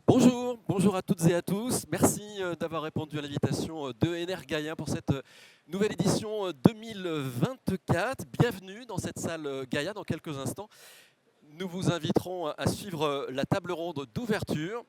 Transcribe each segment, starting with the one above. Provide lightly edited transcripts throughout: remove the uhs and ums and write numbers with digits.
Bonjour, bonjour à toutes et à tous. Merci d'avoir répondu à l'invitation de Energaia pour cette nouvelle édition 2024. Bienvenue dans cette salle Gaia. Dans quelques instants, nous vous inviterons à suivre la table ronde d'ouverture.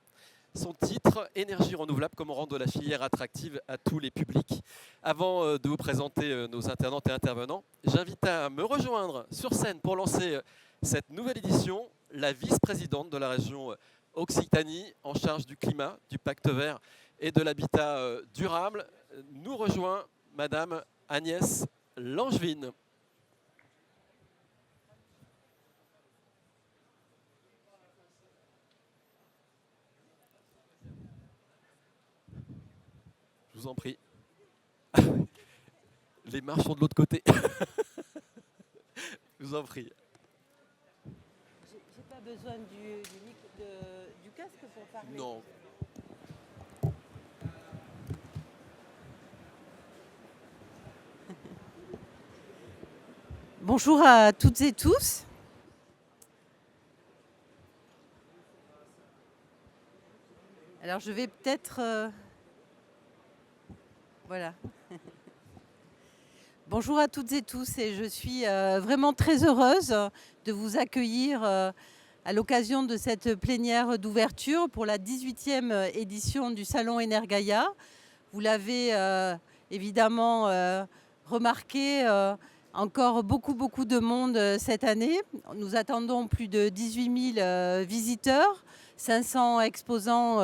Son titre, Énergie renouvelable, comment rendre la filière attractive à tous les publics. Avant de vous présenter nos internautes et intervenants, j'invite à me rejoindre sur scène pour lancer cette nouvelle édition la vice-présidente de la région Occitanie en charge du climat, du pacte vert et de l'habitat durable. Nous rejoint Madame Agnès Langevin. Je vous en prie. Les marches sont de l'autre côté. Je vous en prie. J'ai pas besoin du casque pour parler. Non. Bonjour à toutes et tous. Alors je vais peut-être... Voilà. Bonjour à toutes et tous et je suis vraiment très heureuse de vous accueillir à l'occasion de cette plénière d'ouverture pour la 18e édition du Salon Energaia. Vous l'avez évidemment remarqué, encore beaucoup de monde cette année. Nous attendons plus de 18 000 visiteurs. 500 exposants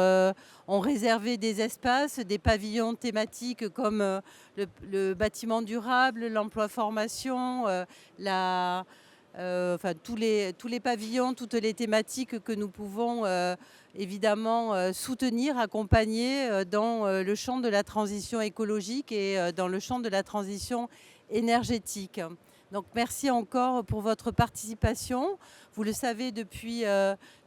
ont réservé des espaces, des pavillons thématiques comme le bâtiment durable, l'emploi-formation, tous les pavillons, toutes les thématiques que nous pouvons évidemment soutenir, accompagner dans le champ de la transition écologique et dans le champ de la transition énergétique. Donc merci encore pour votre participation. Vous le savez, depuis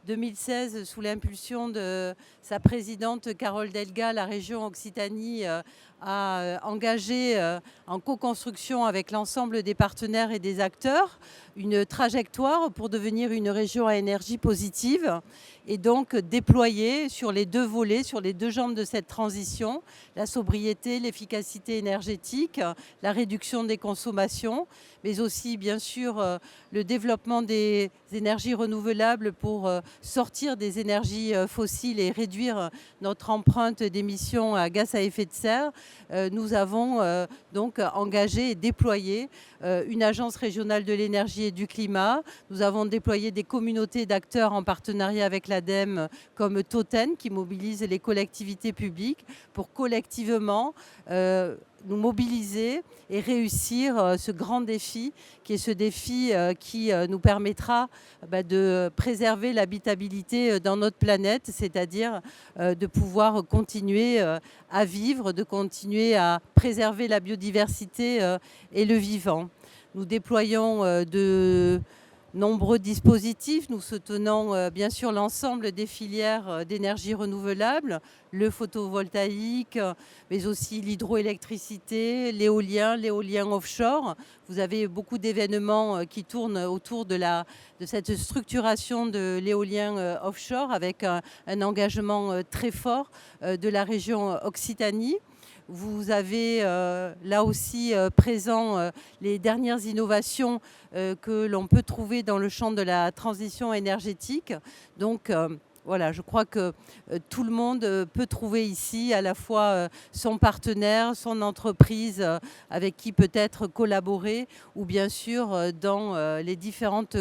2016, sous l'impulsion de sa présidente Carole Delga, la région Occitanie a engagé en co-construction avec l'ensemble des partenaires et des acteurs une trajectoire pour devenir une région à énergie positive et donc déployer sur les deux volets, sur les deux jambes de cette transition, la sobriété, l'efficacité énergétique, la réduction des consommations, mais aussi bien sûr le développement des énergies renouvelables pour sortir des énergies fossiles et réduire notre empreinte d'émissions à gaz à effet de serre. Nous avons donc engagé et déployé une agence régionale de l'énergie et du climat. Nous avons déployé des communautés d'acteurs en partenariat avec l'ADEME comme Toten qui mobilise les collectivités publiques pour collectivement nous mobiliser et réussir ce grand défi qui est ce défi qui nous permettra de préserver l'habitabilité dans notre planète, c'est-à-dire de pouvoir continuer à vivre, de continuer à préserver la biodiversité et le vivant. Nous déployons de nombreux dispositifs. Nous soutenons bien sûr l'ensemble des filières d'énergie renouvelable, le photovoltaïque, mais aussi l'hydroélectricité, l'éolien offshore. Vous avez beaucoup d'événements qui tournent autour de cette structuration de l'éolien offshore avec un engagement très fort de la région Occitanie. Vous avez là aussi présent les dernières innovations que l'on peut trouver dans le champ de la transition énergétique. Donc voilà, je crois que tout le monde peut trouver ici à la fois son partenaire, son entreprise avec qui peut-être collaborer ou bien sûr dans les différentes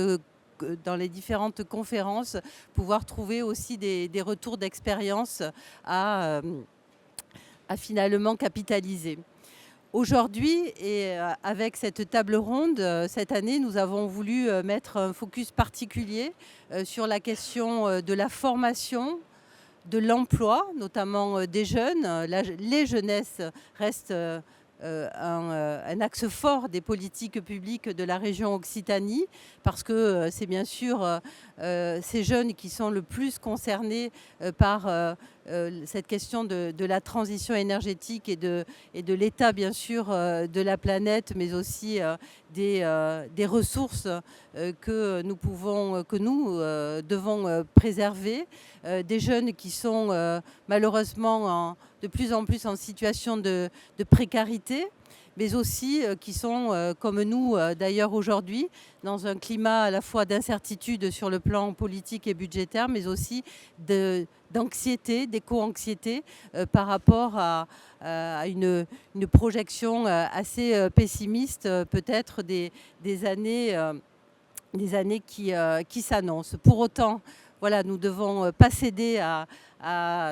conférences, pouvoir trouver aussi des retours d'expérience à finalement capitaliser. Aujourd'hui, et avec cette table ronde, cette année, nous avons voulu mettre un focus particulier sur la question de la formation, de l'emploi, notamment des jeunes. Les jeunesses restent un axe fort des politiques publiques de la région Occitanie, parce que c'est bien sûr ces jeunes qui sont le plus concernés par cette question de la transition énergétique et de l'état, bien sûr, de la planète, mais aussi des ressources que nous devons préserver. Des jeunes qui sont malheureusement de plus en plus en situation de précarité, mais aussi qui sont, comme nous d'ailleurs aujourd'hui, dans un climat à la fois d'incertitude sur le plan politique et budgétaire, mais aussi d'anxiété, d'éco-anxiété par rapport à une projection assez pessimiste, peut-être des années qui s'annoncent. Pour autant, voilà, nous ne devons pas céder à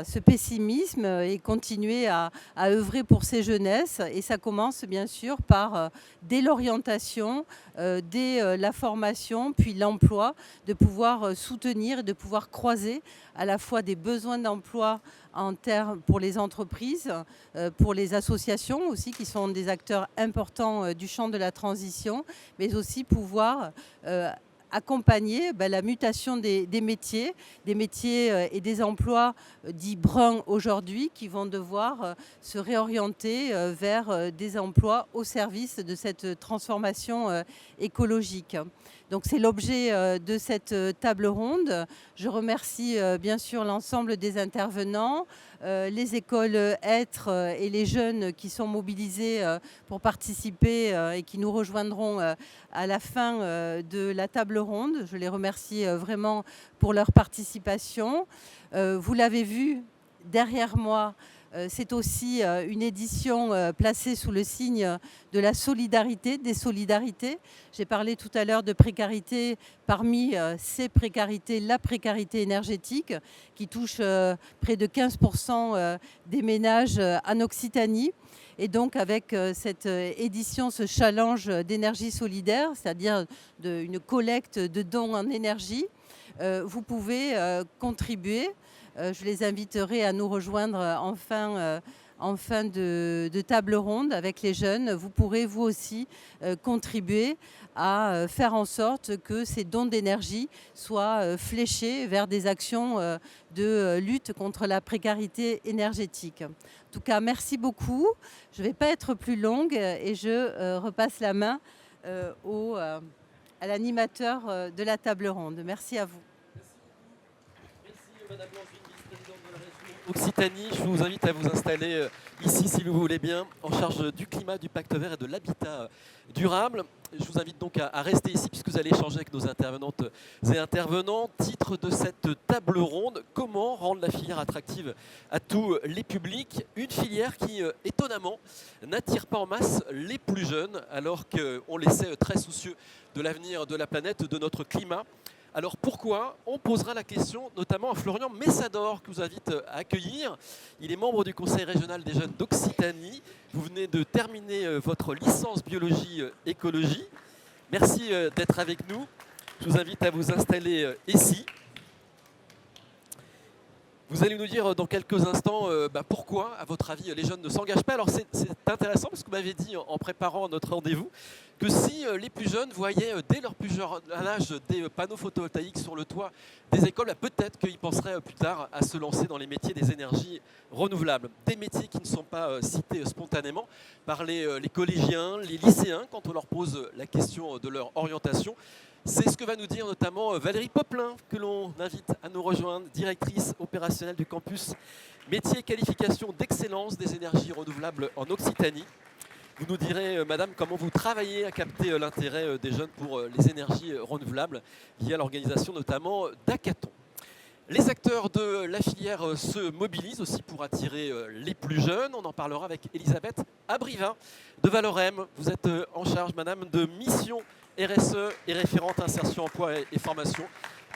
ce pessimisme et continuer à œuvrer pour ces jeunesses. Et ça commence bien sûr par, dès l'orientation, dès la formation, puis l'emploi, de pouvoir soutenir et de pouvoir croiser à la fois des besoins d'emploi pour les entreprises, pour les associations aussi, qui sont des acteurs importants du champ de la transition, mais aussi pouvoir accompagner la mutation des métiers et des emplois dits bruns aujourd'hui, qui vont devoir se réorienter vers des emplois au service de cette transformation écologique. Donc c'est l'objet de cette table ronde. Je remercie bien sûr l'ensemble des intervenants, les écoles Être et les jeunes qui sont mobilisés pour participer et qui nous rejoindront à la fin de la table ronde. Je les remercie vraiment pour leur participation. Vous l'avez vu derrière moi, c'est aussi une édition placée sous le signe de la solidarité, des solidarités. J'ai parlé tout à l'heure de précarité. Parmi ces précarités, la précarité énergétique qui touche près de 15% des ménages en Occitanie. Et donc avec cette édition, ce challenge d'énergie solidaire, c'est-à-dire une collecte de dons en énergie, vous pouvez contribuer. Je les inviterai à nous rejoindre en fin de table ronde avec les jeunes. Vous pourrez vous aussi contribuer à faire en sorte que ces dons d'énergie soient fléchés vers des actions de lutte contre la précarité énergétique. En tout cas, merci beaucoup. Je ne vais pas être plus longue et je repasse la main à l'animateur de la table ronde. Merci à vous. Merci Madame Langevin, vice-présidente de la région Occitanie. Je vous invite à vous installer ici, si vous voulez bien, en charge du climat, du pacte vert et de l'habitat durable. Je vous invite donc à rester ici puisque vous allez échanger avec nos intervenantes et intervenants. Titre de cette table ronde, comment rendre la filière attractive à tous les publics? Une filière qui, étonnamment, n'attire pas en masse les plus jeunes alors qu'on les sait très soucieux de l'avenir de la planète, de notre climat. Alors pourquoi? On posera la question notamment à Florian Messador, que je vous invite à accueillir. Il est membre du Conseil régional des jeunes d'Occitanie. Vous venez de terminer votre licence biologie-écologie. Merci d'être avec nous. Je vous invite à vous installer ici. Vous allez nous dire dans quelques instants pourquoi, à votre avis, les jeunes ne s'engagent pas. Alors c'est intéressant parce que vous m'avez dit en préparant notre rendez-vous que si les plus jeunes voyaient dès leur plus jeune âge des panneaux photovoltaïques sur le toit des écoles, peut-être qu'ils penseraient plus tard à se lancer dans les métiers des énergies renouvelables. Des métiers qui ne sont pas cités spontanément par les collégiens, les lycéens quand on leur pose la question de leur orientation. C'est ce que va nous dire notamment Valérie Poplin, que l'on invite à nous rejoindre, directrice opérationnelle du campus métier et qualification d'excellence des énergies renouvelables en Occitanie. Vous nous direz, madame, comment vous travaillez à capter l'intérêt des jeunes pour les énergies renouvelables via l'organisation notamment d'hackathons. Les acteurs de la filière se mobilisent aussi pour attirer les plus jeunes. On en parlera avec Elisabeth Abrivin de Valorem. Vous êtes en charge, madame, de mission RSE et référente insertion emploi et formation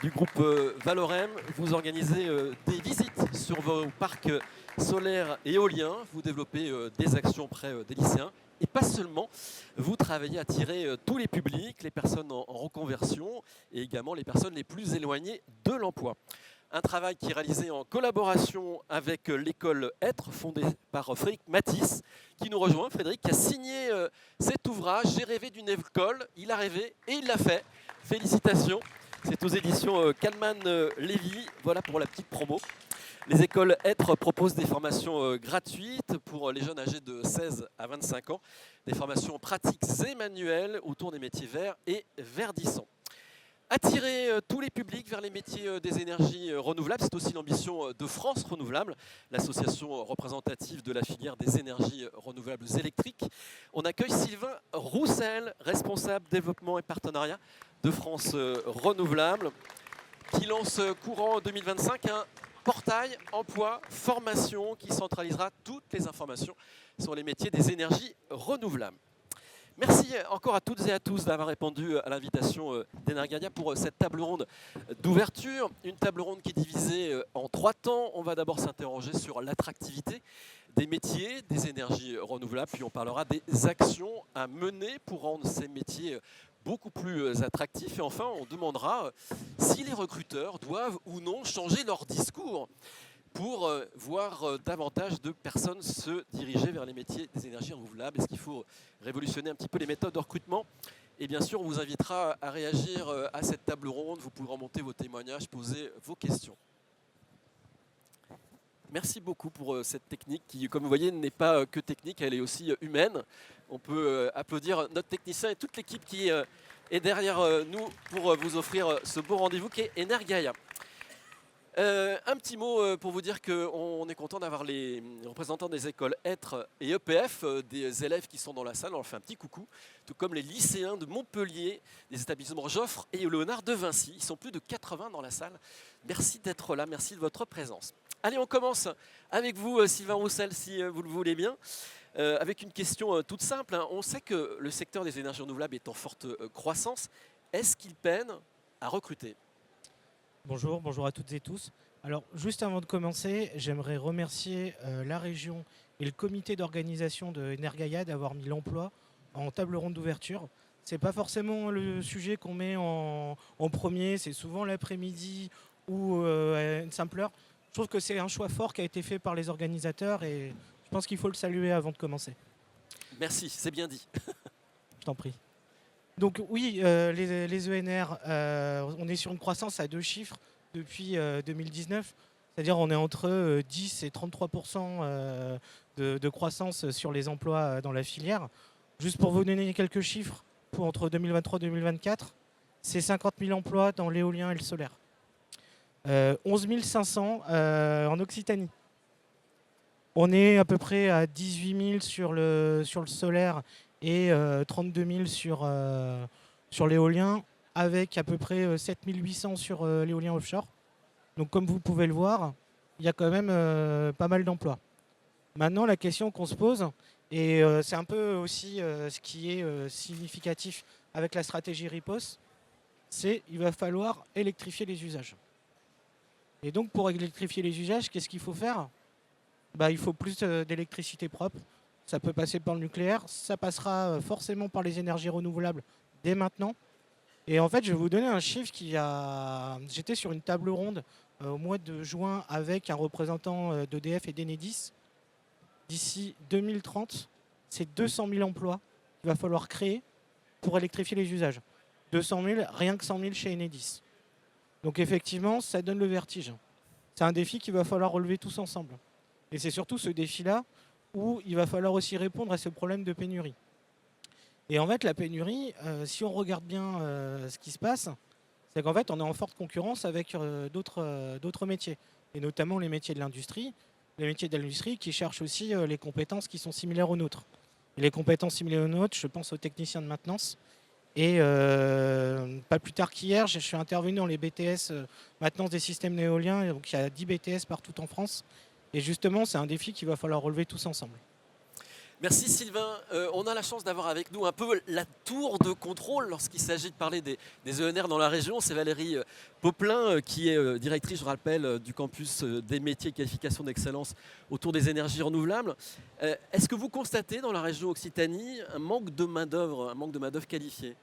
du groupe Valorem. Vous organisez des visites sur vos parcs solaires et éoliens. Vous développez des actions auprès des lycéens. Et pas seulement, vous travaillez à attirer tous les publics, les personnes en reconversion et également les personnes les plus éloignées de l'emploi. Un travail qui est réalisé en collaboration avec l'école Être, fondée par Frédéric Matisse, qui nous rejoint. Frédéric qui a signé cet ouvrage, J'ai rêvé d'une école, il a rêvé et il l'a fait. Félicitations. C'est aux éditions Kalman Lévy. Voilà pour la petite promo. Les écoles Être proposent des formations gratuites pour les jeunes âgés de 16 à 25 ans. Des formations pratiques et manuelles autour des métiers verts et verdissants. Attirer tous les publics vers les métiers des énergies renouvelables, c'est aussi l'ambition de France Renouvelable, l'association représentative de la filière des énergies renouvelables électriques. On accueille Sylvain Roussel, responsable développement et partenariat de France Renouvelable, qui lance courant 2025 un portail emploi formation qui centralisera toutes les informations sur les métiers des énergies renouvelables. Merci encore à toutes et à tous d'avoir répondu à l'invitation d'Energaia pour cette table ronde d'ouverture. Une table ronde qui est divisée en 3 temps. On va d'abord s'interroger sur l'attractivité des métiers des énergies renouvelables, puis on parlera des actions à mener pour rendre ces métiers beaucoup plus attractifs. Et enfin, on demandera si les recruteurs doivent ou non changer leur discours pour voir davantage de personnes se diriger vers les métiers des énergies renouvelables. Est-ce qu'il faut révolutionner un petit peu les méthodes de recrutement? Et bien sûr, on vous invitera à réagir à cette table ronde. Vous pouvez remonter vos témoignages, poser vos questions. Merci beaucoup pour cette technique qui, comme vous voyez, n'est pas que technique, elle est aussi humaine. On peut applaudir notre technicien et toute l'équipe qui est derrière nous pour vous offrir ce beau rendez-vous qui est Energaia. Un petit mot pour vous dire qu'on est content d'avoir les représentants des écoles Être et EPF, des élèves qui sont dans la salle. On leur fait un petit coucou, tout comme les lycéens de Montpellier, des établissements Joffre et Léonard de Vinci. Ils sont plus de 80 dans la salle. Merci d'être là, merci de votre présence. Allez, on commence avec vous, Sylvain Roussel, si vous le voulez bien, avec une question toute simple. On sait que le secteur des énergies renouvelables est en forte croissance. Est-ce qu'il peine à recruter ? Bonjour, bonjour à toutes et tous. Alors, juste avant de commencer, j'aimerais remercier la région et le comité d'organisation de Energaia d'avoir mis l'emploi en table ronde d'ouverture. Ce n'est pas forcément le sujet qu'on met en premier, c'est souvent l'après-midi ou une simple heure. Je trouve que c'est un choix fort qui a été fait par les organisateurs et je pense qu'il faut le saluer avant de commencer. Merci, c'est bien dit. Je t'en prie. Donc oui, les ENR, on est sur une croissance à 2 chiffres depuis 2019. C'est-à-dire on est entre 10 et 33% de croissance sur les emplois dans la filière. Juste pour vous donner quelques chiffres, entre 2023 et 2024, c'est 50 000 emplois dans l'éolien et le solaire. 11 500 en Occitanie. On est à peu près à 18 000 sur le solaire et 32 000 sur l'éolien, avec à peu près 7 800 sur l'éolien offshore. Donc comme vous pouvez le voir, il y a quand même pas mal d'emplois. Maintenant, la question qu'on se pose, et c'est un peu aussi ce qui est significatif avec la stratégie RIPOS, c'est qu'il va falloir électrifier les usages. Et donc pour électrifier les usages, qu'est-ce qu'il faut faire ? Il faut plus d'électricité propre. Ça peut passer par le nucléaire, ça passera forcément par les énergies renouvelables dès maintenant. Et en fait, je vais vous donner un chiffre J'étais sur une table ronde au mois de juin avec un représentant d'EDF et d'Enedis. D'ici 2030, c'est 200 000 emplois qu'il va falloir créer pour électrifier les usages. 200 000, rien que 100 000 chez Enedis. Donc effectivement, ça donne le vertige. C'est un défi qu'il va falloir relever tous ensemble. Et c'est surtout ce défi-là où il va falloir aussi répondre à ce problème de pénurie. Et en fait, la pénurie, si on regarde bien ce qui se passe, c'est qu'en fait, on est en forte concurrence avec d'autres métiers, et notamment les métiers de l'industrie. Les métiers de l'industrie qui cherchent aussi les compétences qui sont similaires aux nôtres. Et les compétences similaires aux nôtres, je pense aux techniciens de maintenance. Et pas plus tard qu'hier, je suis intervenu dans les BTS maintenance des systèmes éoliens. Donc il y a 10 BTS partout en France. Et justement, c'est un défi qu'il va falloir relever tous ensemble. Merci Sylvain. On a la chance d'avoir avec nous un peu la tour de contrôle lorsqu'il s'agit de parler des ENR dans la région. C'est Valérie Poplin qui est directrice, je rappelle, du campus des métiers et qualifications d'excellence autour des énergies renouvelables. Est-ce que vous constatez dans la région Occitanie un manque de main-d'œuvre, qualifiée ?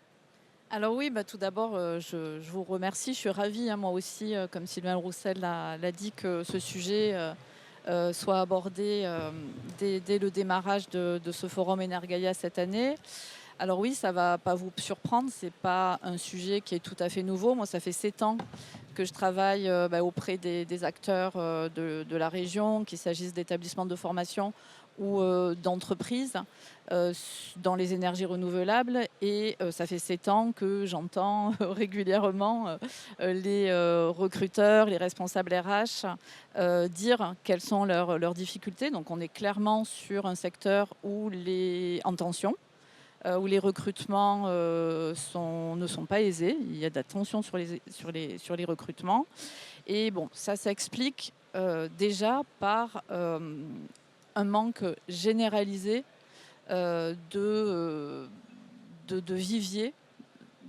Alors oui, tout d'abord, je vous remercie. Je suis ravie, moi aussi, comme Sylvain Roussel l'a dit, que ce sujet soit abordé dès le démarrage de ce forum Energaia cette année. Alors oui, ça ne va pas vous surprendre, ce n'est pas un sujet qui est tout à fait nouveau. Moi, ça fait 7 ans que je travaille auprès des acteurs de la région, qu'il s'agisse d'établissements de formation ou d'entreprises dans les énergies renouvelables. Et ça fait 7 ans que j'entends régulièrement les recruteurs, les responsables RH dire quelles sont leurs difficultés. Donc on est clairement sur un secteur en tension, où les recrutements ne sont pas aisés. Il y a de la tension sur les recrutements. Et bon, ça s'explique déjà par un manque généralisé de viviers,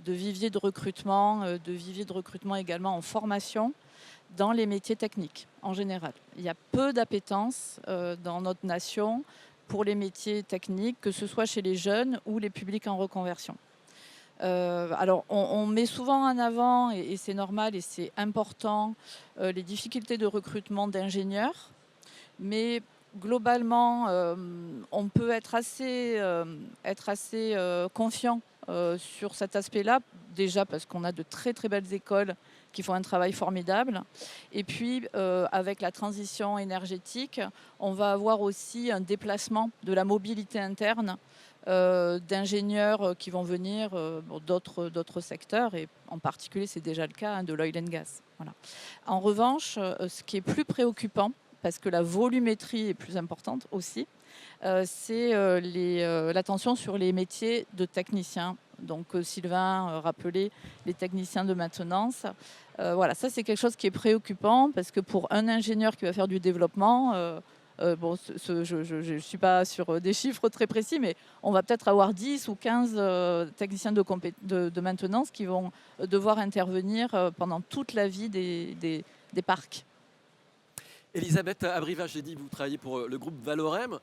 de recrutement, de viviers de recrutement également en formation dans les métiers techniques en général. Il y a peu d'appétence dans notre nation pour les métiers techniques, que ce soit chez les jeunes ou les publics en reconversion. Alors, on met souvent en avant, et c'est normal et c'est important, les difficultés de recrutement d'ingénieurs, mais globalement, on peut être assez confiant sur cet aspect-là, déjà parce qu'on a de très très belles écoles qui font un travail formidable. Et puis, avec la transition énergétique, on va avoir aussi un déplacement de la mobilité interne d'ingénieurs qui vont venir d'autres secteurs, et en particulier, c'est déjà le cas de l'oil and gas. Voilà. En revanche, ce qui est plus préoccupant, parce que la volumétrie est plus importante aussi, c'est l'attention sur les métiers de techniciens. Donc Sylvain rappelait les techniciens de maintenance. Voilà, ça c'est quelque chose qui est préoccupant, parce que pour un ingénieur qui va faire du développement, je ne suis pas sur des chiffres très précis, mais on va peut-être avoir 10 ou 15 techniciens de maintenance qui vont devoir intervenir pendant toute la vie des parcs. Elisabeth Abriva, j'ai dit, vous travaillez pour le groupe Valorem.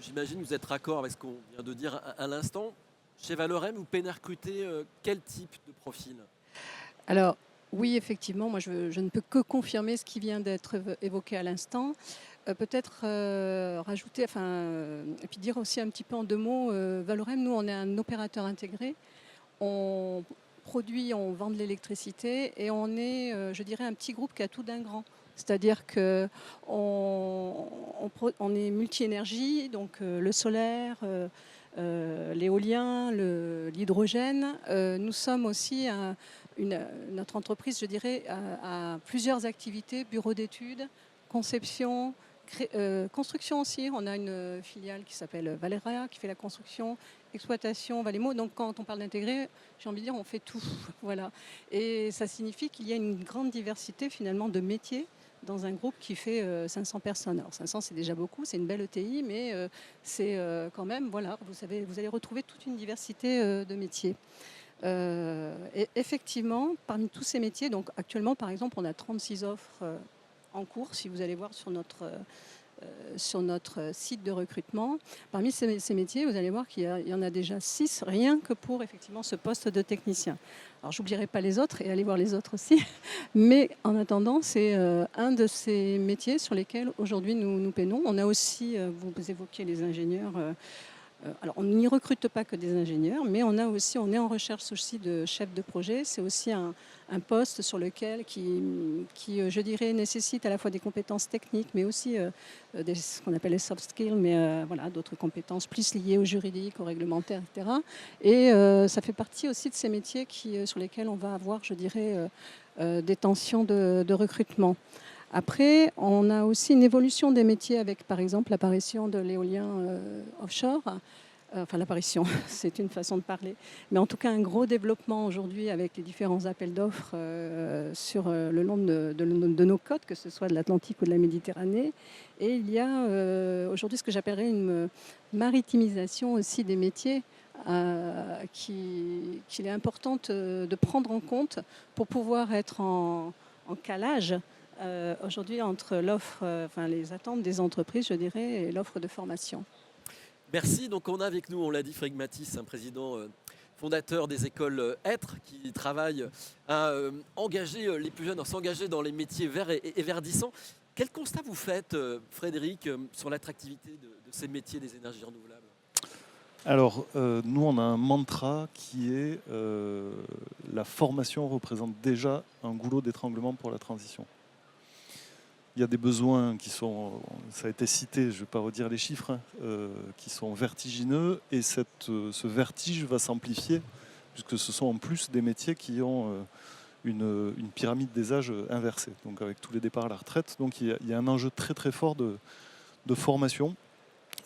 J'imagine que vous êtes raccord avec ce qu'on vient de dire à l'instant. Chez Valorem, vous peinez à recruter quel type de profil ? Alors, oui, effectivement, moi je ne peux que confirmer ce qui vient d'être évoqué à l'instant. Peut-être rajouter, et puis dire aussi un petit peu en 2 mots, Valorem, nous on est un opérateur intégré. On produit, on vend de l'électricité, et on est, je dirais, un petit groupe qui a tout d'un grand. C'est-à-dire qu'on est multi-énergie, donc le solaire, l'éolien, l'hydrogène. Nous sommes aussi notre entreprise, je dirais, a plusieurs activités: bureau d'études, conception, construction aussi. On a une filiale qui s'appelle Valera, qui fait la construction, exploitation, Valemo. Donc quand on parle d'intégré, j'ai envie de dire, on fait tout. Voilà. Et ça signifie qu'il y a une grande diversité finalement de métiers dans un groupe qui fait 500 personnes. Alors 500, c'est déjà beaucoup, c'est une belle ETI, mais c'est quand même, voilà, vous allez retrouver toute une diversité de métiers. Et effectivement, parmi tous ces métiers, donc actuellement, par exemple, on a 36 offres en cours, si vous allez voir sur notre site de recrutement. Parmi ces métiers, vous allez voir qu'il y en a déjà 6, rien que pour effectivement ce poste de technicien. Alors, j'oublierai pas les autres, et allez voir les autres aussi. Mais en attendant, c'est un de ces métiers sur lesquels aujourd'hui nous peinons. On a aussi, vous évoquiez les ingénieurs. Alors, on n'y recrute pas que des ingénieurs, mais on est en recherche aussi de chefs de projet. C'est aussi un poste sur lequel qui, je dirais, nécessite à la fois des compétences techniques, mais aussi ce qu'on appelle les soft skills, mais voilà, d'autres compétences plus liées au juridique, au réglementaire, etc. Et ça fait partie aussi de ces métiers sur lesquels on va avoir, je dirais, des tensions de recrutement. Après, on a aussi une évolution des métiers avec, par exemple, l'apparition de l'éolien offshore. Enfin, l'apparition, c'est une façon de parler. Mais en tout cas, un gros développement aujourd'hui avec les différents appels d'offres sur le long de nos côtes, que ce soit de l'Atlantique ou de la Méditerranée. Et il y a aujourd'hui ce que j'appellerais une maritimisation aussi des métiers qu'il est important de prendre en compte pour pouvoir être en calage aujourd'hui entre l'offre, les attentes des entreprises, je dirais, et l'offre de formation. Merci. Donc on a avec nous, on l'a dit, Frédéric Matisse, un président fondateur des écoles Être, qui travaille à engager les plus jeunes, à s'engager dans les métiers verts et verdissants. Quel constat vous faites, Frédéric, sur l'attractivité de ces métiers des énergies renouvelables ? Alors, nous, on a un mantra qui est la formation représente déjà un goulot d'étranglement pour la transition. Il y a des besoins qui sont, ça a été cité, je ne vais pas redire les chiffres, hein, qui sont vertigineux, et ce vertige va s'amplifier, puisque ce sont en plus des métiers qui ont une pyramide des âges inversée, donc avec tous les départs à la retraite. Donc il y a un enjeu très très fort de formation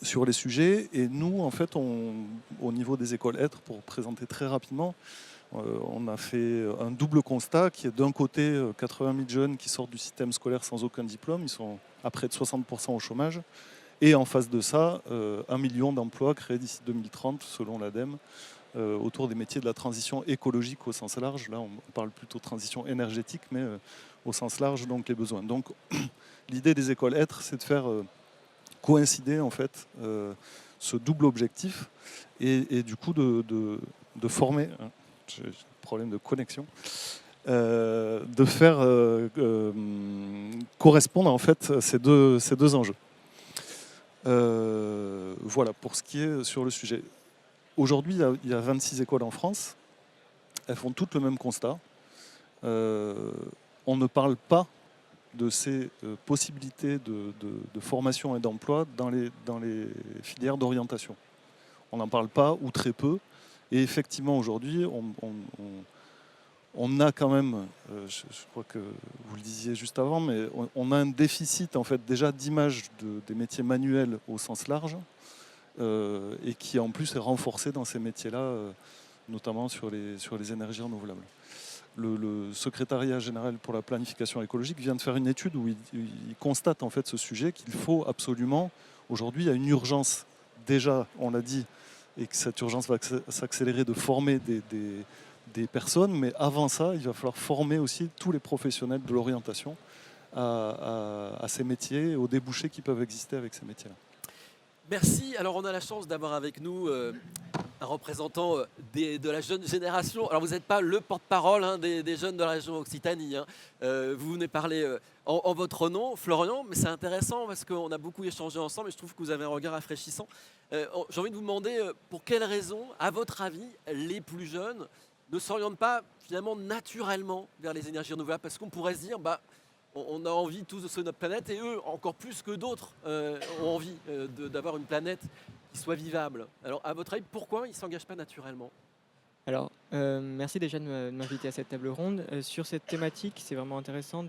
sur les sujets. Et nous, en fait, au niveau des écoles êtres, pour présenter très rapidement, on a fait un double constat qui est d'un côté 80 000 jeunes qui sortent du système scolaire sans aucun diplôme, ils sont à près de 60% au chômage, et en face de ça, 1 million d'emplois créés d'ici 2030 selon l'ADEME, autour des métiers de la transition écologique au sens large. Là, on parle plutôt de transition énergétique, mais au sens large, donc les besoins. Donc l'idée des écoles êtres, c'est de faire coïncider en fait ce double objectif et du coup de former, j'ai un problème de connexion, de faire correspondre en fait ces deux enjeux. Voilà pour ce qui est sur le sujet. Aujourd'hui, il y a 26 écoles en France. Elles font toutes le même constat. On ne parle pas de ces possibilités de formation et d'emploi dans les filières d'orientation. On n'en parle pas ou très peu. Et effectivement, aujourd'hui, on a quand même, je crois que vous le disiez juste avant, mais on a un déficit en fait déjà d'image des métiers manuels au sens large, et qui en plus est renforcé dans ces métiers-là, notamment sur les énergies renouvelables. Le secrétariat général pour la planification écologique vient de faire une étude où il constate en fait ce sujet, qu'il faut absolument, aujourd'hui il y a une urgence déjà, on l'a dit, et que cette urgence va s'accélérer, de former des personnes, mais avant ça, il va falloir former aussi tous les professionnels de l'orientation à ces métiers, aux débouchés qui peuvent exister avec ces métiers-là. Merci. Alors on a la chance d'avoir avec nous un représentant de la jeune génération. Alors vous n'êtes pas le porte-parole des jeunes de la région Occitanie. Vous venez parler en votre nom, Florian, mais c'est intéressant parce qu'on a beaucoup échangé ensemble et je trouve que vous avez un regard rafraîchissant. J'ai envie de vous demander pour quelles raisons, à votre avis, les plus jeunes ne s'orientent pas finalement naturellement vers les énergies renouvelables, parce qu'on pourrait se dire on a envie tous de sauver notre planète, et eux, encore plus que d'autres, ont envie d'avoir une planète qui soit vivable. Alors, à votre avis, pourquoi ils ne s'engagent pas naturellement ? Alors, merci déjà de m'inviter à cette table ronde. Sur cette thématique, c'est vraiment intéressant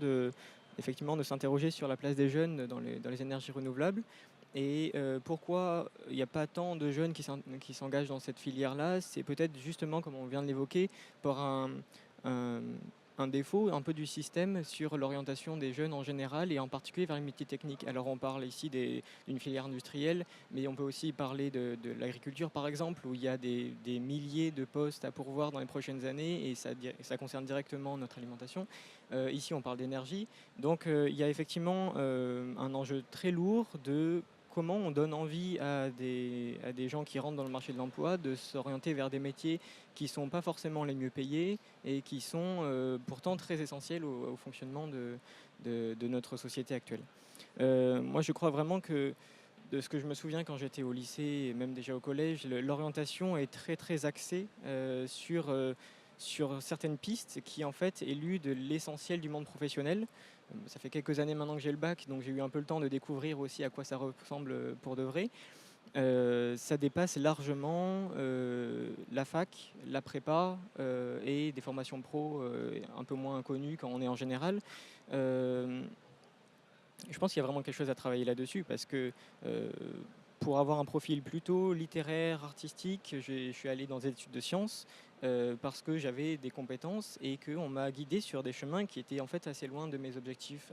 effectivement de s'interroger sur la place des jeunes dans les énergies renouvelables. Et pourquoi il n'y a pas tant de jeunes qui s'engagent dans cette filière-là ? C'est peut-être justement, comme on vient de l'évoquer, par un défaut un peu du système sur l'orientation des jeunes en général et en particulier vers les métiers techniques. Alors on parle ici d'une filière industrielle, mais on peut aussi parler de l'agriculture par exemple, où il y a des milliers de postes à pourvoir dans les prochaines années et ça concerne directement notre alimentation. Ici on parle d'énergie, donc il y a effectivement un enjeu très lourd de comment on donne envie à des gens qui rentrent dans le marché de l'emploi de s'orienter vers des métiers qui ne sont pas forcément les mieux payés et qui sont pourtant très essentiels au fonctionnement de notre société actuelle. Moi, je crois vraiment que, de ce que je me souviens quand j'étais au lycée et même déjà au collège, l'orientation est très très axée sur certaines pistes qui en fait éludent l'essentiel du monde professionnel. Ça fait quelques années maintenant que j'ai le bac, donc j'ai eu un peu le temps de découvrir aussi à quoi ça ressemble pour de vrai. Ça dépasse largement la fac, la prépa et des formations pro un peu moins connues quand on est en général. Je pense qu'il y a vraiment quelque chose à travailler là-dessus parce que pour avoir un profil plutôt littéraire, artistique, je suis allé dans des études de sciences parce que j'avais des compétences et qu'on m'a guidé sur des chemins qui étaient en fait assez loin de mes objectifs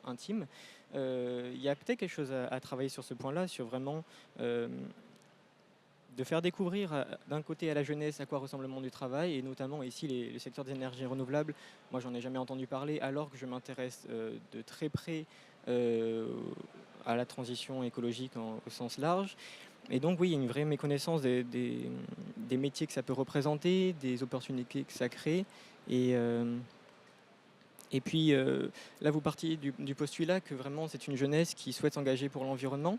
intimes. Il y a peut-être quelque chose à travailler sur ce point-là, sur vraiment de faire découvrir d'un côté à la jeunesse à quoi ressemble le monde du travail et notamment ici le secteur des énergies renouvelables. Moi, j'en ai jamais entendu parler alors que je m'intéresse de très près à la transition écologique au sens large. Et donc oui, il y a une vraie méconnaissance des métiers que ça peut représenter, des opportunités que ça crée. Et puis là, vous partiez du postulat que vraiment c'est une jeunesse qui souhaite s'engager pour l'environnement.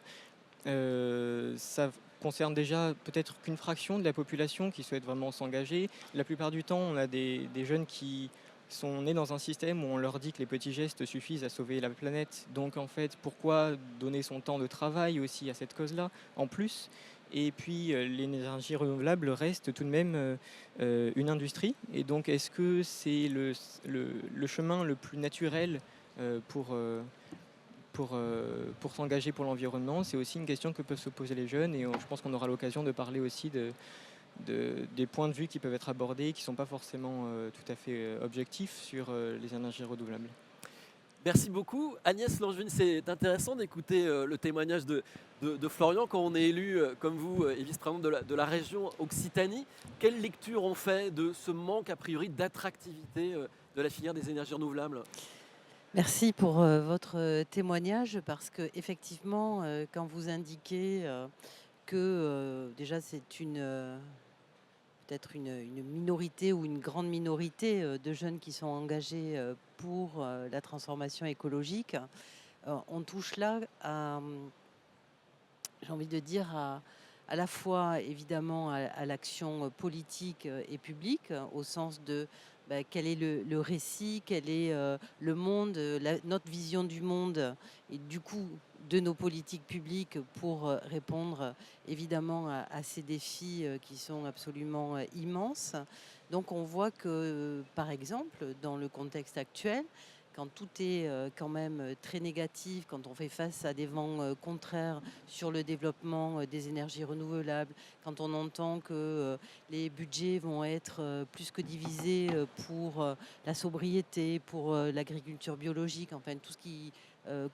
Ça concerne déjà peut-être qu'une fraction de la population qui souhaite vraiment s'engager. La plupart du temps, on a des jeunes qui sont nés dans un système où on leur dit que les petits gestes suffisent à sauver la planète. Donc en fait, pourquoi donner son temps de travail aussi à cette cause-là en plus? Et puis l'énergie renouvelable reste tout de même une industrie. Et donc est-ce que c'est le chemin le plus naturel pour s'engager pour l'environnement? C'est aussi une question que peuvent se poser les jeunes et je pense qu'on aura l'occasion de parler aussi des points de vue qui peuvent être abordés, qui ne sont pas forcément tout à fait objectifs sur les énergies renouvelables. Merci beaucoup. Agnès Langevin, c'est intéressant d'écouter le témoignage de Florian quand on est élu, comme vous, et vice-président de la région Occitanie. Quelle lecture on fait de ce manque, a priori, d'attractivité de la filière des énergies renouvelables? Merci pour votre témoignage parce que effectivement, quand vous indiquez que déjà c'est peut-être une minorité ou une grande minorité de jeunes qui sont engagés pour la transformation écologique, on touche là à, j'ai envie de dire, à la fois évidemment à l'action politique et publique, au sens de quel est le récit, quel est le monde, notre vision du monde et du coup de nos politiques publiques pour répondre évidemment à ces défis qui sont absolument immenses. Donc on voit que par exemple dans le contexte actuel, quand tout est quand même très négatif, quand on fait face à des vents contraires sur le développement des énergies renouvelables, quand on entend que les budgets vont être plus que divisés pour la sobriété, pour l'agriculture biologique, enfin tout ce qui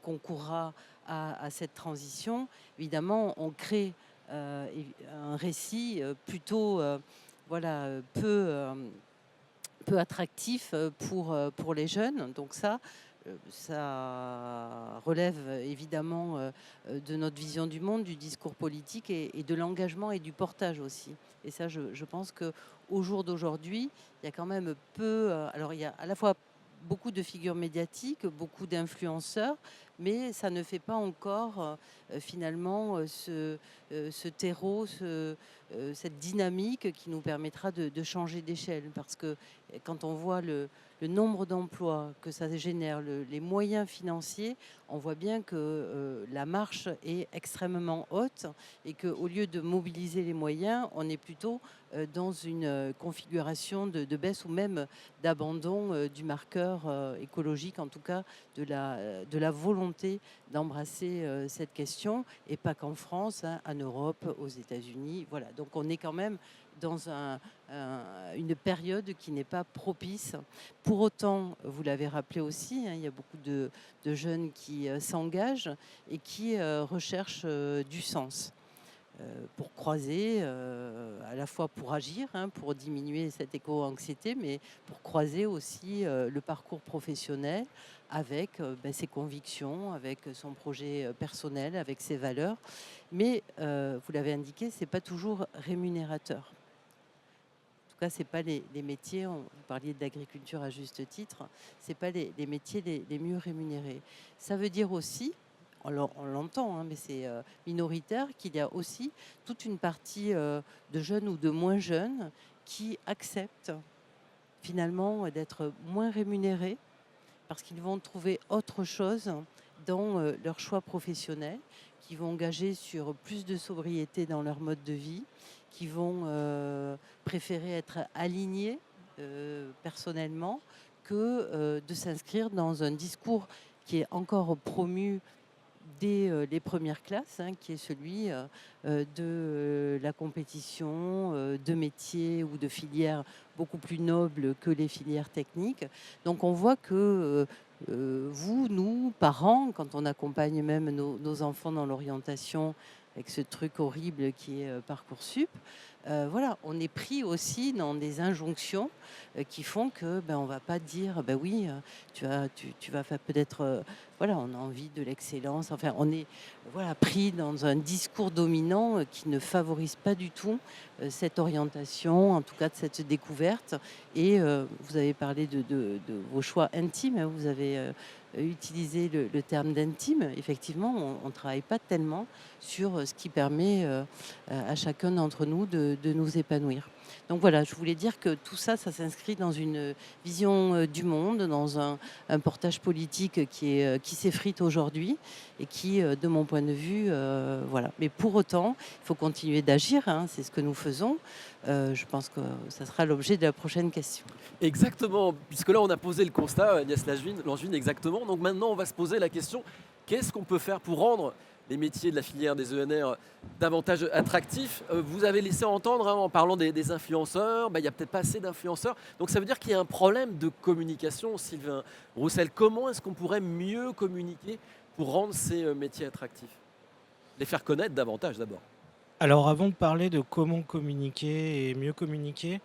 concourra à cette transition, évidemment, on crée un récit plutôt peu attractif pour les jeunes. Donc ça relève évidemment de notre vision du monde, du discours politique et de l'engagement et du portage aussi. Et ça, je pense qu'au jour d'aujourd'hui, il y a quand même alors il y a à la fois beaucoup de figures médiatiques, beaucoup d'influenceurs, mais ça ne fait pas encore finalement ce terreau, cette dynamique qui nous permettra de changer d'échelle. Parce que quand on voit le nombre d'emplois que ça génère, les moyens financiers, on voit bien que la marche est extrêmement haute et qu'au lieu de mobiliser les moyens, on est plutôt dans une configuration de baisse ou même d'abandon du marqueur écologique, en tout cas de la volonté d'embrasser cette question, et pas qu'en France, hein, en Europe, aux États-Unis. Voilà, donc on est quand même dans une période qui n'est pas propice. Pour autant, vous l'avez rappelé aussi, hein, il y a beaucoup de jeunes qui s'engagent et qui recherchent du sens. Pour croiser, à la fois pour agir, hein, pour diminuer cette éco-anxiété, mais pour croiser aussi le parcours professionnel avec ses convictions, avec son projet personnel, avec ses valeurs. Mais vous l'avez indiqué, c'est pas toujours rémunérateur. En tout cas, c'est pas les métiers. Vous parliez de l'agriculture à juste titre. C'est pas les métiers les mieux rémunérés. Ça veut dire aussi, on l'entend, hein, mais c'est minoritaire, qu'il y a aussi toute une partie de jeunes ou de moins jeunes qui acceptent finalement d'être moins rémunérés parce qu'ils vont trouver autre chose dans leur choix professionnel, qui vont engager sur plus de sobriété dans leur mode de vie, qui vont préférer être alignés personnellement que de s'inscrire dans un discours qui est encore promu dès les premières classes, hein, qui est celui de la compétition, de métiers ou de filières beaucoup plus nobles que les filières techniques. Donc on voit que vous, nous, parents, quand on accompagne même nos enfants dans l'orientation avec ce truc horrible qui est Parcoursup, voilà, on est pris aussi dans des injonctions qui font que on va pas dire oui, tu vas faire peut-être voilà, on a envie de l'excellence. Enfin, on est pris dans un discours dominant qui ne favorise pas du tout cette orientation, en tout cas de cette découverte. Et vous avez parlé de vos choix intimes, hein, vous avez utilisé le terme d'intime. Effectivement, on ne travaille pas tellement sur ce qui permet à chacun d'entre nous de nous épanouir. Donc voilà, je voulais dire que tout ça, ça s'inscrit dans une vision du monde, dans un portage politique qui s'effrite aujourd'hui et qui, de mon point de vue, voilà. Mais pour autant, il faut continuer d'agir, hein, c'est ce que nous faisons. Je pense que ça sera l'objet de la prochaine question. Exactement, puisque là on a posé le constat, Agnès Langevin, exactement. Donc maintenant on va se poser la question, qu'est-ce qu'on peut faire pour rendre les métiers de la filière des ENR davantage attractifs? Vous avez laissé entendre, hein, en parlant des influenceurs, il n'y a peut-être pas assez d'influenceurs. Donc ça veut dire qu'il y a un problème de communication, Sylvain Roussel. Comment est-ce qu'on pourrait mieux communiquer pour rendre ces métiers attractifs? Les faire connaître davantage d'abord. Alors avant de parler de comment communiquer et mieux communiquer,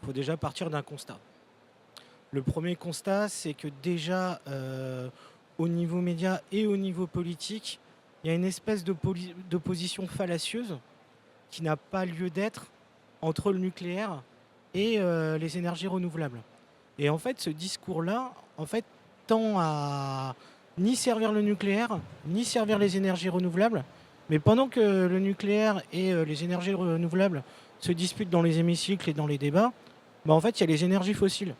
il faut déjà partir d'un constat. Le premier constat, c'est que déjà au niveau média et au niveau politique, il y a une espèce d'opposition fallacieuse qui n'a pas lieu d'être entre le nucléaire et les énergies renouvelables. Et en fait, ce discours-là, tend à ni servir le nucléaire, ni servir les énergies renouvelables. Mais pendant que le nucléaire et les énergies renouvelables se disputent dans les hémicycles et dans les débats, en fait, il y a les énergies fossiles.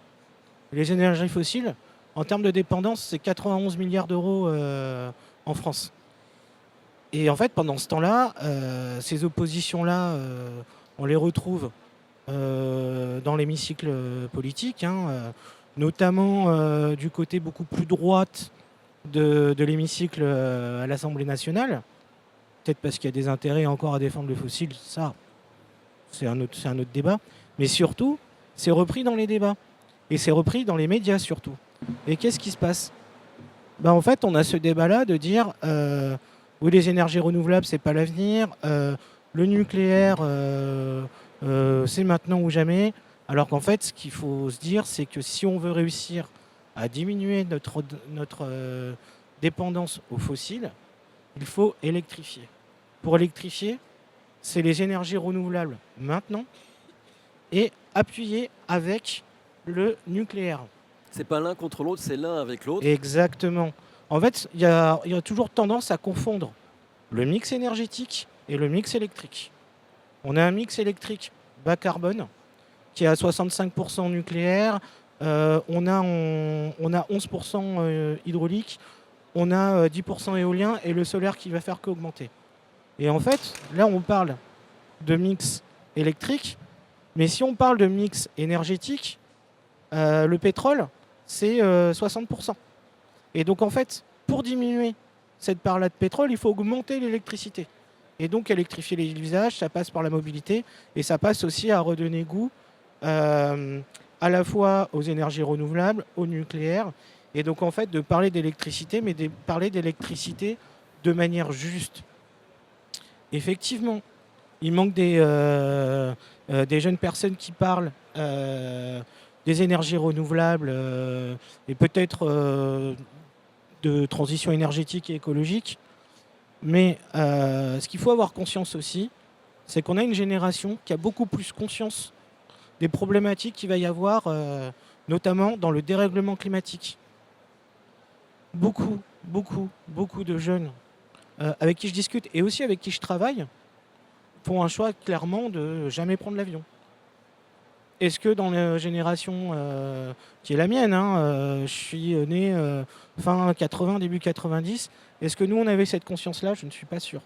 Les énergies fossiles, en termes de dépendance, c'est 91 milliards d'euros en France. Et en fait, pendant ce temps-là, ces oppositions-là, on les retrouve dans l'hémicycle politique, hein, notamment du côté beaucoup plus droite de l'hémicycle à l'Assemblée nationale. Peut-être parce qu'il y a des intérêts encore à défendre le fossile, ça, c'est un autre débat. Mais surtout, c'est repris dans les débats. Et c'est repris dans les médias surtout. Et qu'est-ce qui se passe? En fait, on a ce débat-là de dire oui, les énergies renouvelables, c'est pas l'avenir. Le nucléaire, c'est maintenant ou jamais. Alors qu'en fait, ce qu'il faut se dire, c'est que si on veut réussir à diminuer notre dépendance aux fossiles, il faut électrifier. Pour électrifier, c'est les énergies renouvelables maintenant et appuyer avec le nucléaire. C'est pas l'un contre l'autre, c'est l'un avec l'autre. Exactement. En fait, il y a toujours tendance à confondre le mix énergétique et le mix électrique. On a un mix électrique bas carbone qui est à 65% nucléaire, on a 11% hydraulique, on a 10% éolien et le solaire qui va faire qu'augmenter. Et en fait, là on parle de mix électrique, mais si on parle de mix énergétique, le pétrole, c'est 60%. Et donc en fait, pour diminuer cette part-là de pétrole, il faut augmenter l'électricité. Et donc électrifier les usages, ça passe par la mobilité et ça passe aussi à redonner goût à la fois aux énergies renouvelables, au nucléaire. Et donc en fait, de parler d'électricité, mais de parler d'électricité de manière juste. Effectivement, il manque des jeunes personnes qui parlent des énergies renouvelables et peut-être de transition énergétique et écologique. Mais ce qu'il faut avoir conscience aussi, c'est qu'on a une génération qui a beaucoup plus conscience des problématiques qu'il va y avoir, notamment dans le dérèglement climatique. Beaucoup de jeunes avec qui je discute et aussi avec qui je travaille font un choix clairement de jamais prendre l'avion. Est-ce que dans la génération qui est la mienne, je suis né fin 80, début 90, est-ce que nous on avait cette conscience-là? Je ne suis pas sûr.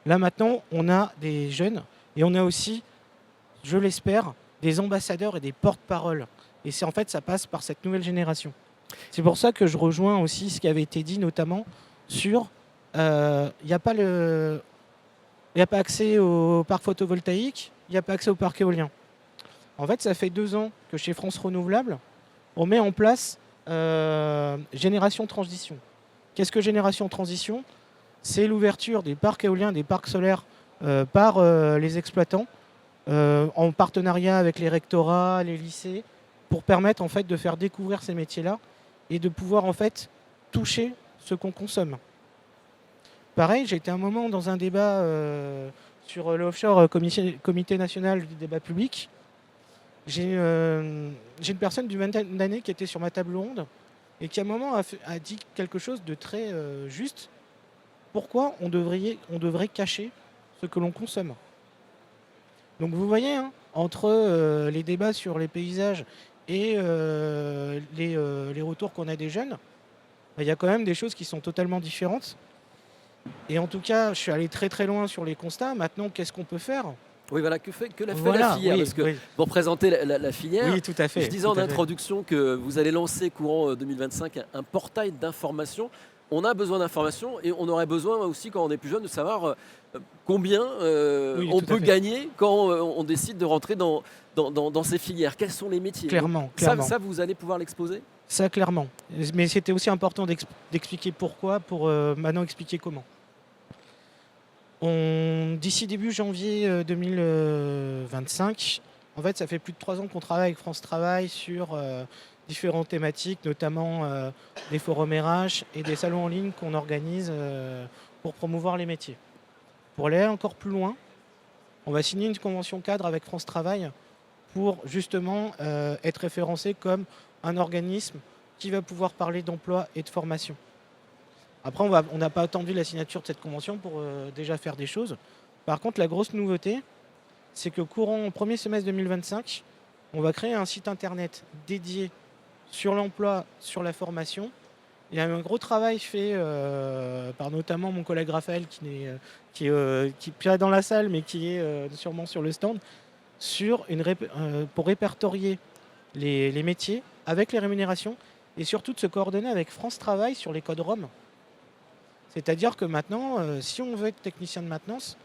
Là maintenant, on a des jeunes et on a aussi, je l'espère, des ambassadeurs et des porte-paroles. Et c'est en fait, ça passe par cette nouvelle génération. C'est pour ça que je rejoins aussi ce qui avait été dit, notamment sur il n'y a pas accès au parc photovoltaïque, il n'y a pas accès au parc éolien. En fait, ça fait 2 ans que chez France Renouvelable, on met en place Génération Transition. Qu'est-ce que Génération Transition? C'est l'ouverture des parcs éoliens, des parcs solaires par les exploitants, en partenariat avec les rectorats, les lycées, pour permettre en fait de faire découvrir ces métiers-là et de pouvoir en fait toucher ce qu'on consomme. Pareil, j'ai été un moment dans un débat sur l'offshore comité national du débat public. J'ai une personne d'une vingtaine d'années qui était sur ma table ronde et qui à un moment a dit quelque chose de très juste. Pourquoi on devrait cacher ce que l'on consomme? Donc vous voyez, hein, entre les débats sur les paysages et les retours qu'on a des jeunes, il y a quand même des choses qui sont totalement différentes. Et en tout cas, je suis allé très très loin sur les constats. Maintenant, qu'est-ce qu'on peut faire? Oui, voilà, que fait la Voilà, filière? oui, Parce que oui. pour présenter la filière, Oui, tout à fait. je disais tout en à fait. introduction que vous allez lancer courant 2025 un portail d'information. On a besoin d'informations et on aurait besoin aussi, quand on est plus jeune, de savoir combien Oui, on tout à peut fait. gagner quand on décide de rentrer dans ces filières. Quels sont les métiers? Clairement, Ça, clairement. ça, vous allez pouvoir l'exposer? Ça, clairement. Mais c'était aussi important d'expliquer pourquoi pour maintenant expliquer comment. D'ici début janvier 2025, en fait, ça fait plus de 3 ans qu'on travaille avec France Travail sur différentes thématiques, notamment des forums RH et des salons en ligne qu'on organise pour promouvoir les métiers. Pour aller encore plus loin, on va signer une convention cadre avec France Travail pour justement être référencé comme un organisme qui va pouvoir parler d'emploi et de formation. Après, on n'a pas attendu la signature de cette convention pour déjà faire des choses. Par contre, la grosse nouveauté, c'est que courant au premier semestre 2025, on va créer un site internet dédié sur l'emploi, sur la formation. Il y a eu un gros travail fait par notamment mon collègue Raphaël, qui est pas dans la salle, mais qui est sûrement sur le stand, pour répertorier les métiers avec les rémunérations et surtout de se coordonner avec France Travail sur les codes ROM. C'est-à-dire que maintenant, si on veut être technicien de maintenance,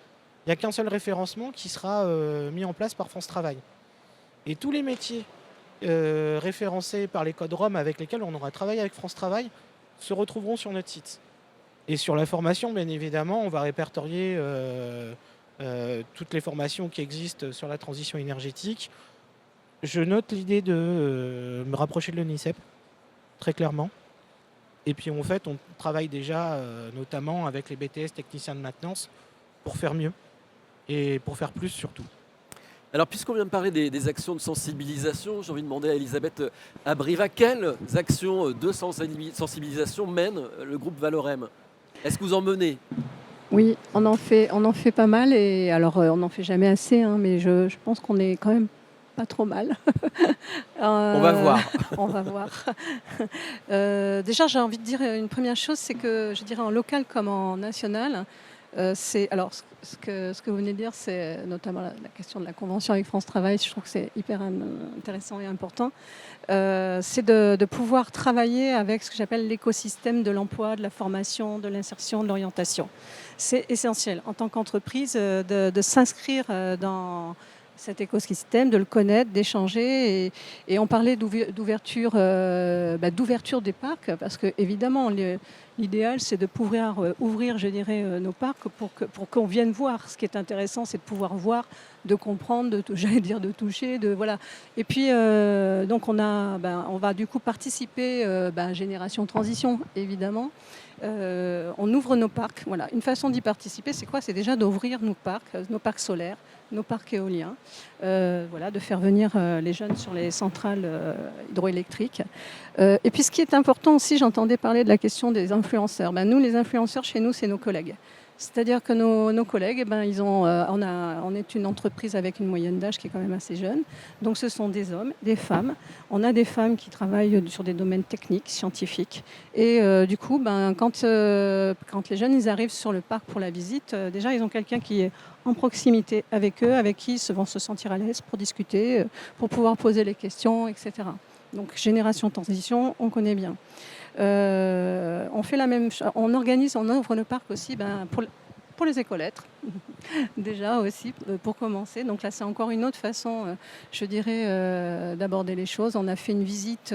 il n'y a qu'un seul référencement qui sera mis en place par France Travail. Et tous les métiers référencés par les codes ROM avec lesquels on aura travaillé avec France Travail se retrouveront sur notre site. Et sur la formation, bien évidemment, on va répertorier toutes les formations qui existent sur la transition énergétique. Je note l'idée de me rapprocher de l'ONICEP, très clairement. Et puis en fait, on travaille déjà notamment avec les BTS techniciens de maintenance pour faire mieux et pour faire plus surtout. Alors, puisqu'on vient de parler des actions de sensibilisation, j'ai envie de demander à Elisabeth Abriva, quelles actions de sensibilisation mène le groupe Valorem? Est-ce que vous en menez? Oui, on en fait pas mal. Et alors, on n'en fait jamais assez, hein, mais je pense qu'on est quand même pas trop mal. On va voir. On va voir. Déjà, j'ai envie de dire une première chose, c'est que je dirais en local comme en national, alors ce que vous venez de dire, c'est notamment la question de la convention avec France Travail. Je trouve que c'est hyper intéressant et important. C'est de pouvoir travailler avec ce que j'appelle l'écosystème de l'emploi, de la formation, de l'insertion, de l'orientation. C'est essentiel en tant qu'entreprise de s'inscrire dans cet écosystème, de le connaître, d'échanger. Et on parlait d'ouverture des parcs, parce que évidemment, l'idéal, c'est de pouvoir ouvrir, je dirais, nos parcs pour qu'on vienne voir. Ce qui est intéressant, c'est de pouvoir voir, de comprendre, j'allais dire de toucher, voilà. Et puis, donc, on va du coup participer à Génération Transition, évidemment. On ouvre nos parcs. Voilà. Une façon d'y participer, c'est quoi? C'est déjà d'ouvrir nos parcs solaires, nos parcs éoliens, de faire venir les jeunes sur les centrales hydroélectriques. Et puis ce qui est important aussi, j'entendais parler de la question des influenceurs. Nous, les influenceurs, chez nous, c'est nos collègues. C'est-à-dire que nos collègues, on est une entreprise avec une moyenne d'âge qui est quand même assez jeune. Donc ce sont des hommes, des femmes. On a des femmes qui travaillent sur des domaines techniques, scientifiques. Et du coup, quand les jeunes ils arrivent sur le parc pour la visite, déjà ils ont quelqu'un qui est en proximité avec eux, avec qui ils vont se sentir à l'aise pour discuter, pour pouvoir poser les questions, etc. Donc Génération Transition, on connaît bien. On fait la même chose. On ouvre le parc aussi pour les écolettres, déjà aussi, pour commencer. Donc là, c'est encore une autre façon, je dirais, d'aborder les choses. On a fait une visite,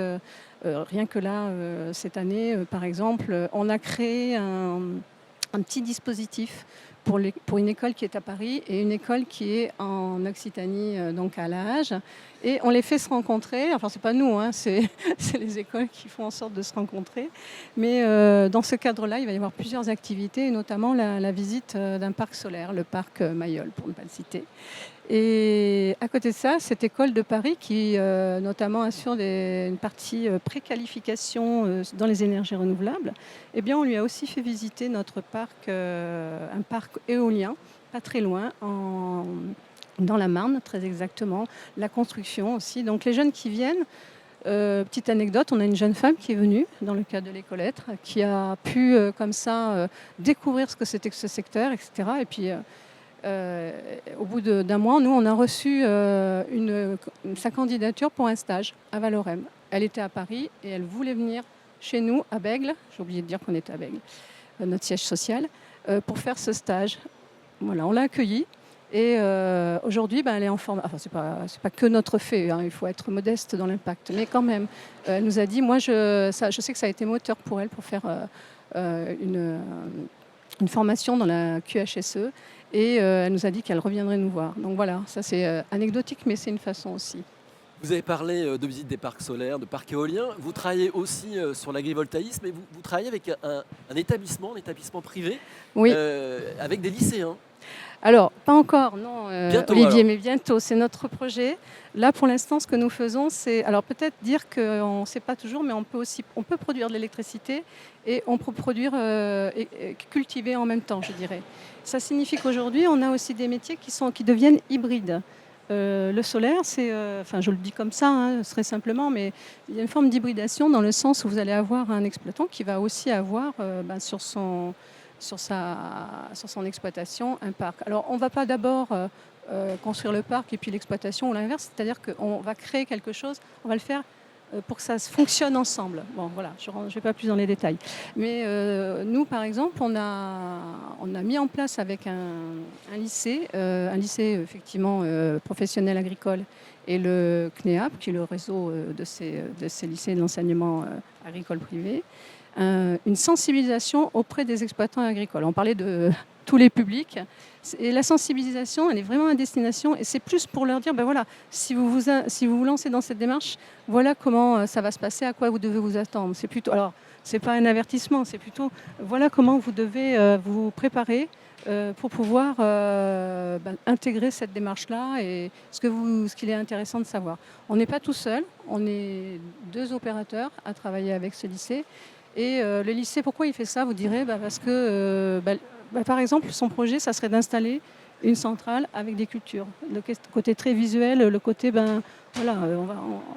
rien que là, cette année, par exemple, on a créé un petit dispositif pour une école qui est à Paris et une école qui est en Occitanie, donc à La Hage. Et on les fait se rencontrer, enfin c'est pas nous, hein, c'est les écoles qui font en sorte de se rencontrer. Mais dans ce cadre-là, il va y avoir plusieurs activités, et notamment la visite d'un parc solaire, le parc Mayol, pour ne pas le citer. Et à côté de ça, cette école de Paris qui notamment assure une partie préqualification dans les énergies renouvelables, eh bien, on lui a aussi fait visiter notre parc, un parc éolien, pas très loin, dans la Marne, très exactement, la construction aussi. Donc les jeunes qui viennent, petite anecdote, on a une jeune femme qui est venue dans le cadre de l'écolettre, qui a pu comme ça découvrir ce que c'était que ce secteur, etc. Et puis au bout d'un mois, nous on a reçu sa candidature pour un stage à Valorem. Elle était à Paris et elle voulait venir chez nous à Bègle, j'ai oublié de dire qu'on était à Bègle, notre siège social, pour faire ce stage. Voilà, on l'a accueillie. Et aujourd'hui, elle est en formation. Enfin, c'est pas que notre fait, hein, il faut être modeste dans l'impact. Mais quand même, elle nous a dit, moi, je sais que ça a été moteur pour elle pour faire une formation dans la QHSE. Et elle nous a dit qu'elle reviendrait nous voir. Donc voilà, ça c'est anecdotique, mais c'est une façon aussi. Vous avez parlé de visite des parcs solaires, de parcs éoliens. Vous travaillez aussi sur l'agrivoltaïsme, et vous travaillez avec un établissement privé, Oui. avec des lycéens. Alors, pas encore, non, Bientôt, Olivier, alors. mais bientôt, c'est notre projet. Là, pour l'instant, ce que nous faisons, c'est... Alors, peut-être dire qu'on ne sait pas toujours, mais on peut produire de l'électricité et on peut produire et cultiver en même temps, je dirais. Ça signifie qu'aujourd'hui, on a aussi des métiers qui deviennent hybrides. Le solaire, c'est... Enfin, je le dis comme ça, hein, très simplement, mais il y a une forme d'hybridation dans le sens où vous allez avoir un exploitant qui va aussi avoir sur son exploitation un parc. Alors, on ne va pas d'abord construire le parc et puis l'exploitation ou l'inverse, c'est-à-dire qu'on va créer quelque chose, on va le faire pour que ça fonctionne ensemble. Bon, voilà, je ne vais pas plus dans les détails. Mais nous, par exemple, on a mis en place avec un lycée effectivement professionnel agricole et le CNEAP, qui est le réseau de ces lycées d'enseignement agricole privé, une sensibilisation auprès des exploitants agricoles. On parlait de tous les publics. Et la sensibilisation, elle est vraiment à destination. Et c'est plus pour leur dire, voilà, si vous vous lancez dans cette démarche, voilà comment ça va se passer, à quoi vous devez vous attendre. C'est plutôt, alors, c'est pas un avertissement, c'est plutôt, voilà comment vous devez vous préparer pour pouvoir intégrer cette démarche-là et ce qu'il est intéressant de savoir. On n'est pas tout seul, on est 2 opérateurs à travailler avec ce lycée. Et le lycée, pourquoi il fait ça? Vous direz, parce que, par exemple, son projet, ça serait d'installer une centrale avec des cultures. Le côté très visuel, le côté, voilà,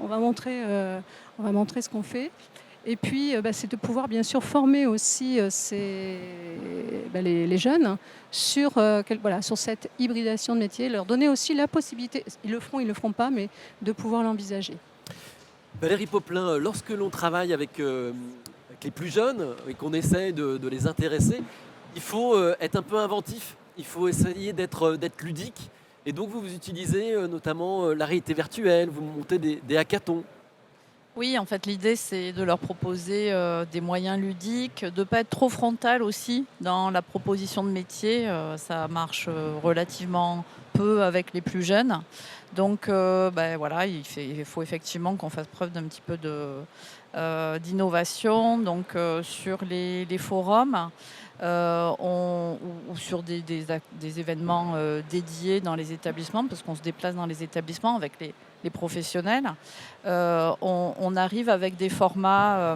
on va montrer ce qu'on fait. Et puis, c'est de pouvoir, bien sûr, former aussi les jeunes sur cette hybridation de métiers, leur donner aussi la possibilité, ils le feront pas, mais de pouvoir l'envisager. Valérie Popelin, lorsque l'on travaille avec les plus jeunes et qu'on essaie de les intéresser, il faut être un peu inventif, il faut essayer d'être ludique. Et donc vous utilisez notamment la réalité virtuelle, vous montez des hackathons. Oui, en fait, l'idée, c'est de leur proposer des moyens ludiques, de ne pas être trop frontal aussi dans la proposition de métier. Ça marche relativement peu avec les plus jeunes. Donc, voilà, il faut effectivement qu'on fasse preuve d'un petit peu d'innovation. Donc, sur les forums ou sur des événements dédiés dans les établissements, parce qu'on se déplace dans les établissements avec les professionnels, on arrive avec des formats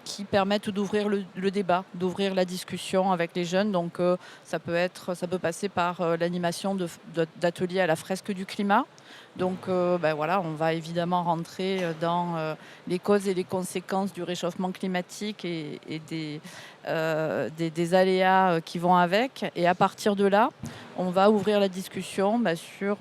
qui permettent d'ouvrir le débat, d'ouvrir la discussion avec les jeunes. Donc ça peut passer par l'animation d'ateliers à la fresque du climat. Donc voilà, on va évidemment rentrer dans les causes et les conséquences du réchauffement climatique et des aléas qui vont avec. Et à partir de là, on va ouvrir la discussion sur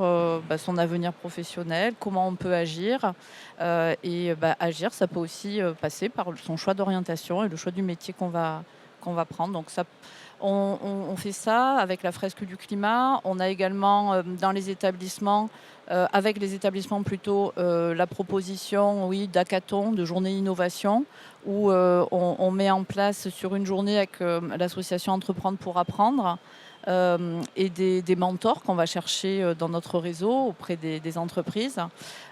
son avenir professionnel, comment on peut agir. Agir, ça peut aussi passer par son choix d'orientation et le choix du métier qu'on va prendre. Donc ça, on fait ça avec la fresque du climat. On a également dans les établissements, avec les établissements plutôt, la proposition d'hackathon, de journée innovation, où on met en place sur une journée avec l'association Entreprendre pour apprendre et des mentors qu'on va chercher dans notre réseau auprès des entreprises.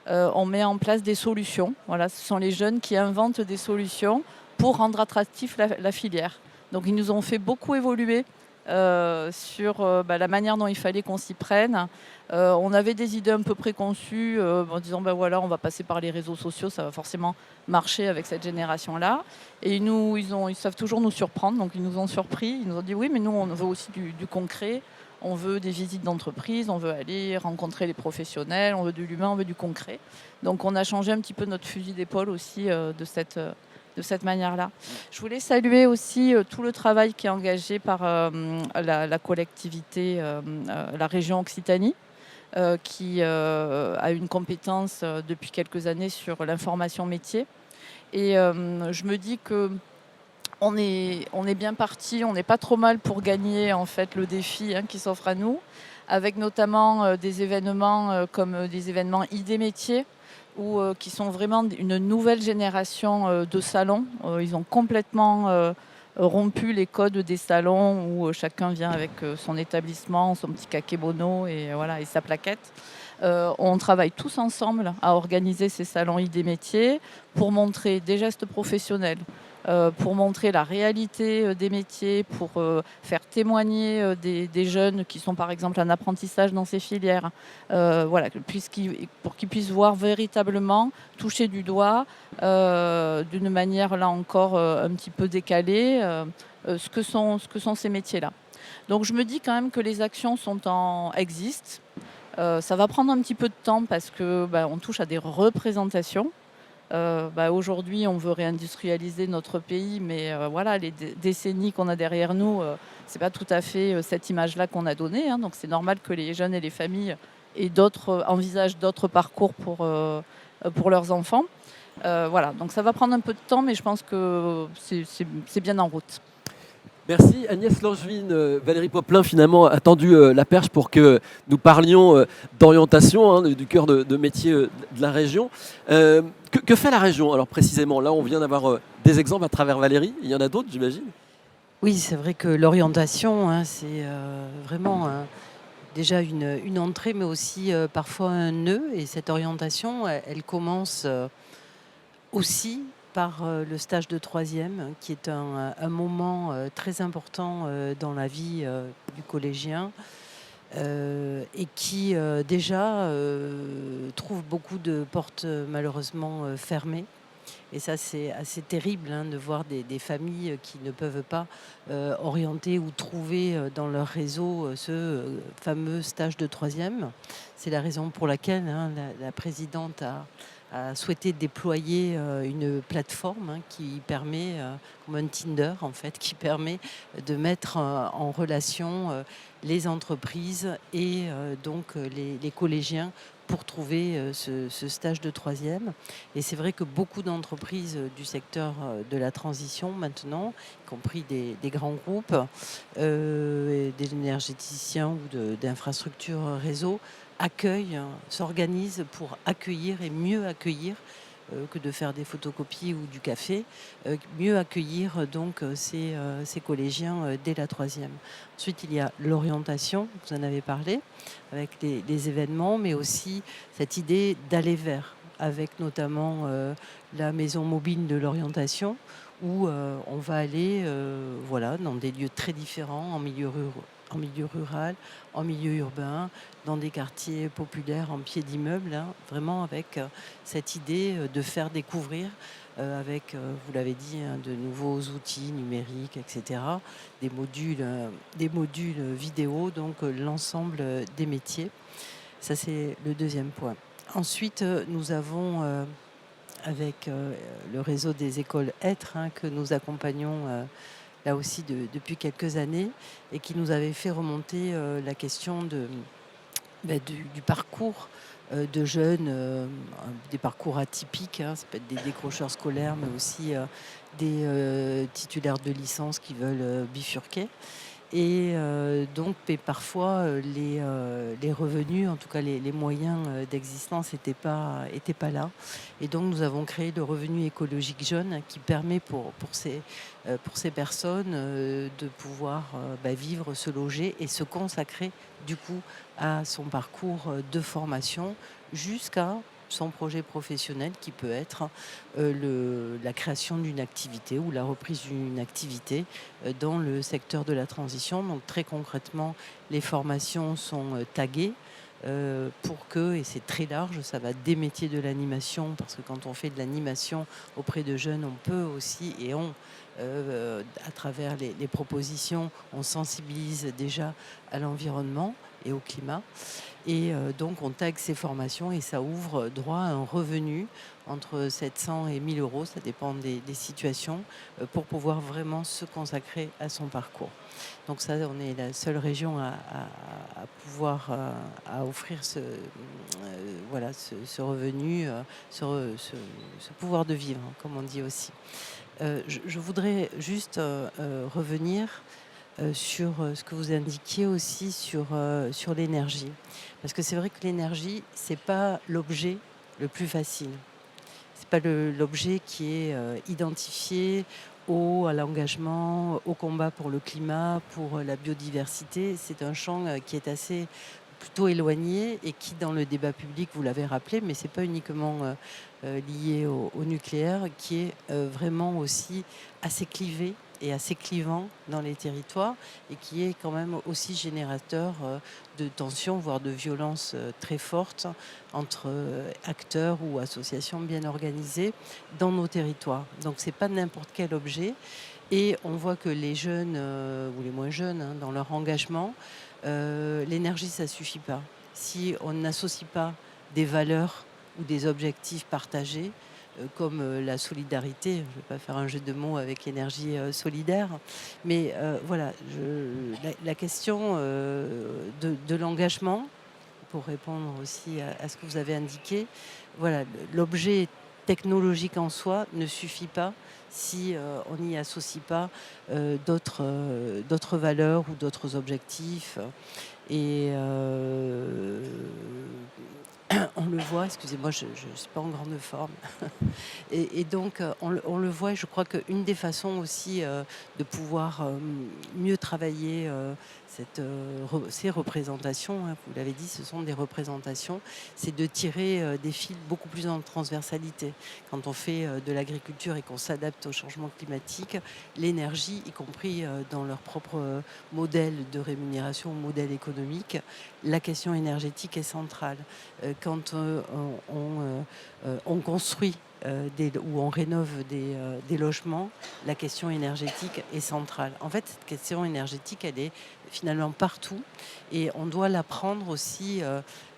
On met en place des solutions. Voilà, ce sont les jeunes qui inventent des solutions pour rendre attractif la filière. Donc ils nous ont fait beaucoup évoluer sur la manière dont il fallait qu'on s'y prenne. On avait des idées un peu préconçues en disant voilà, on va passer par les réseaux sociaux, ça va forcément marcher avec cette génération-là. Et ils savent toujours nous surprendre, donc ils nous ont surpris. Ils nous ont dit oui, mais nous on veut aussi du concret. On veut des visites d'entreprise, on veut aller rencontrer les professionnels, on veut de l'humain, on veut du concret. Donc on a changé un petit peu notre fusil d'épaule aussi de cette manière-là. Je voulais saluer aussi tout le travail qui est engagé par la collectivité, la région Occitanie, qui a une compétence depuis quelques années sur l'information métier. Et je me dis que on est bien parti, on n'est pas trop mal pour gagner en fait le défi qui s'offre à nous, avec notamment des événements comme des événements idées métiers, qui sont vraiment une nouvelle génération de salons. Ils ont complètement rompu les codes des salons où chacun vient avec son établissement, son petit kakebono et sa plaquette. On travaille tous ensemble à organiser ces salons idées métiers pour montrer des gestes professionnels, pour montrer la réalité des métiers, pour faire témoigner des jeunes qui sont par exemple en apprentissage dans ces filières, pour qu'ils puissent voir véritablement, toucher du doigt, d'une manière là encore un petit peu décalée, ce que sont ces métiers-là. Donc je me dis quand même que les actions existent. Ça va prendre un petit peu de temps parce que on touche à des représentations. Aujourd'hui, on veut réindustrialiser notre pays, mais les décennies qu'on a derrière nous, c'est pas tout à fait cette image-là qu'on a donnée. Donc c'est normal que les jeunes et les familles envisagent d'autres parcours pour leurs enfants. Donc ça va prendre un peu de temps, mais je pense que c'est bien en route. Merci Agnès Langevin. Valérie Poplin finalement a tendu la perche pour que nous parlions d'orientation, du cœur de métier de la région. Que fait la région alors précisément? Là on vient d'avoir des exemples à travers Valérie, il y en a d'autres j'imagine. Oui, c'est vrai que l'orientation, c'est vraiment déjà une entrée, mais aussi parfois un nœud. Et cette orientation, elle commence aussi par le stage de troisième, qui est un moment très important dans la vie du collégien et qui déjà trouve beaucoup de portes malheureusement fermées. Et ça, c'est assez terrible de voir des familles qui ne peuvent pas orienter ou trouver dans leur réseau ce fameux stage de troisième. C'est la raison pour laquelle la présidente a souhaité déployer une plateforme qui permet, comme un Tinder en fait, qui permet de mettre en relation les entreprises et donc les collégiens pour trouver ce stage de troisième. Et c'est vrai que beaucoup d'entreprises du secteur de la transition maintenant, y compris des grands groupes, des énergéticiens ou d'infrastructures réseau, s'organisent pour accueillir et mieux accueillir que de faire des photocopies ou du café, mieux accueillir donc ces collégiens dès la troisième. Ensuite, il y a l'orientation, vous en avez parlé, avec les événements, mais aussi cette idée d'aller vers, avec notamment la maison mobile de l'orientation, où on va aller dans des lieux très différents, en milieu rural, en milieu urbain, dans des quartiers populaires en pied d'immeuble, vraiment avec cette idée de faire découvrir avec, vous l'avez dit, de nouveaux outils numériques, etc., des modules vidéo, donc l'ensemble des métiers. Ça, c'est le deuxième point. Ensuite, nous avons, avec le réseau des écoles Être, que nous accompagnons là aussi depuis quelques années, et qui nous avait fait remonter la question du parcours de jeunes, des parcours atypiques, ça peut être des décrocheurs scolaires, mais aussi des titulaires de licence qui veulent bifurquer. Et donc, mais parfois, les revenus, en tout cas les moyens d'existence n'étaient pas là. Et donc, nous avons créé le revenu écologique jeune qui permet pour ces personnes de pouvoir vivre, se loger et se consacrer du coup à son parcours de formation jusqu'à son projet professionnel qui peut être la création d'une activité ou la reprise d'une activité dans le secteur de la transition. Donc très concrètement, les formations sont taguées pour que, et c'est très large, ça va des métiers de l'animation, parce que quand on fait de l'animation auprès de jeunes, on peut aussi, et à travers les propositions, on sensibilise déjà à l'environnement et au climat. Et donc, on tague ces formations et ça ouvre droit à un revenu entre 700 et 1000 euros, ça dépend des situations, pour pouvoir vraiment se consacrer à son parcours. Donc ça, on est la seule région à pouvoir à offrir ce revenu, ce pouvoir de vivre, comme on dit aussi. Je voudrais juste revenir sur ce que vous indiquiez aussi sur l'énergie. Parce que c'est vrai que l'énergie, ce n'est pas l'objet le plus facile. Ce n'est pas l'objet qui est identifié à l'engagement, au combat pour le climat, pour la biodiversité. C'est un champ qui est plutôt éloigné et qui, dans le débat public, vous l'avez rappelé, mais ce n'est pas uniquement lié au nucléaire, qui est vraiment aussi assez clivé et assez clivant dans les territoires et qui est quand même aussi générateur de tensions, voire de violences très fortes entre acteurs ou associations bien organisées dans nos territoires. Donc c'est pas n'importe quel objet et on voit que les jeunes ou les moins jeunes dans leur engagement, l'énergie ça suffit pas. Si on n'associe pas des valeurs ou des objectifs partagés, comme la solidarité, je ne vais pas faire un jeu de mots avec l'énergie solidaire, mais voilà, la question de l'engagement, pour répondre aussi à ce que vous avez indiqué, voilà, l'objet technologique en soi ne suffit pas si on n'y associe pas d'autres valeurs ou d'autres objectifs. Et on le voit, excusez-moi, je ne suis pas en grande forme. Et donc, on le voit, et je crois qu'une des façons aussi de pouvoir mieux travailler ces représentations, vous l'avez dit, ce sont des représentations, c'est de tirer des fils beaucoup plus en transversalité. Quand on fait de l'agriculture et qu'on s'adapte au changement climatique, l'énergie, y compris dans leur propre modèle de rémunération, modèle économique, la question énergétique est centrale. Quand on construit où on rénove des logements, la question énergétique est centrale. En fait, cette question énergétique, elle est finalement partout et on doit la prendre aussi,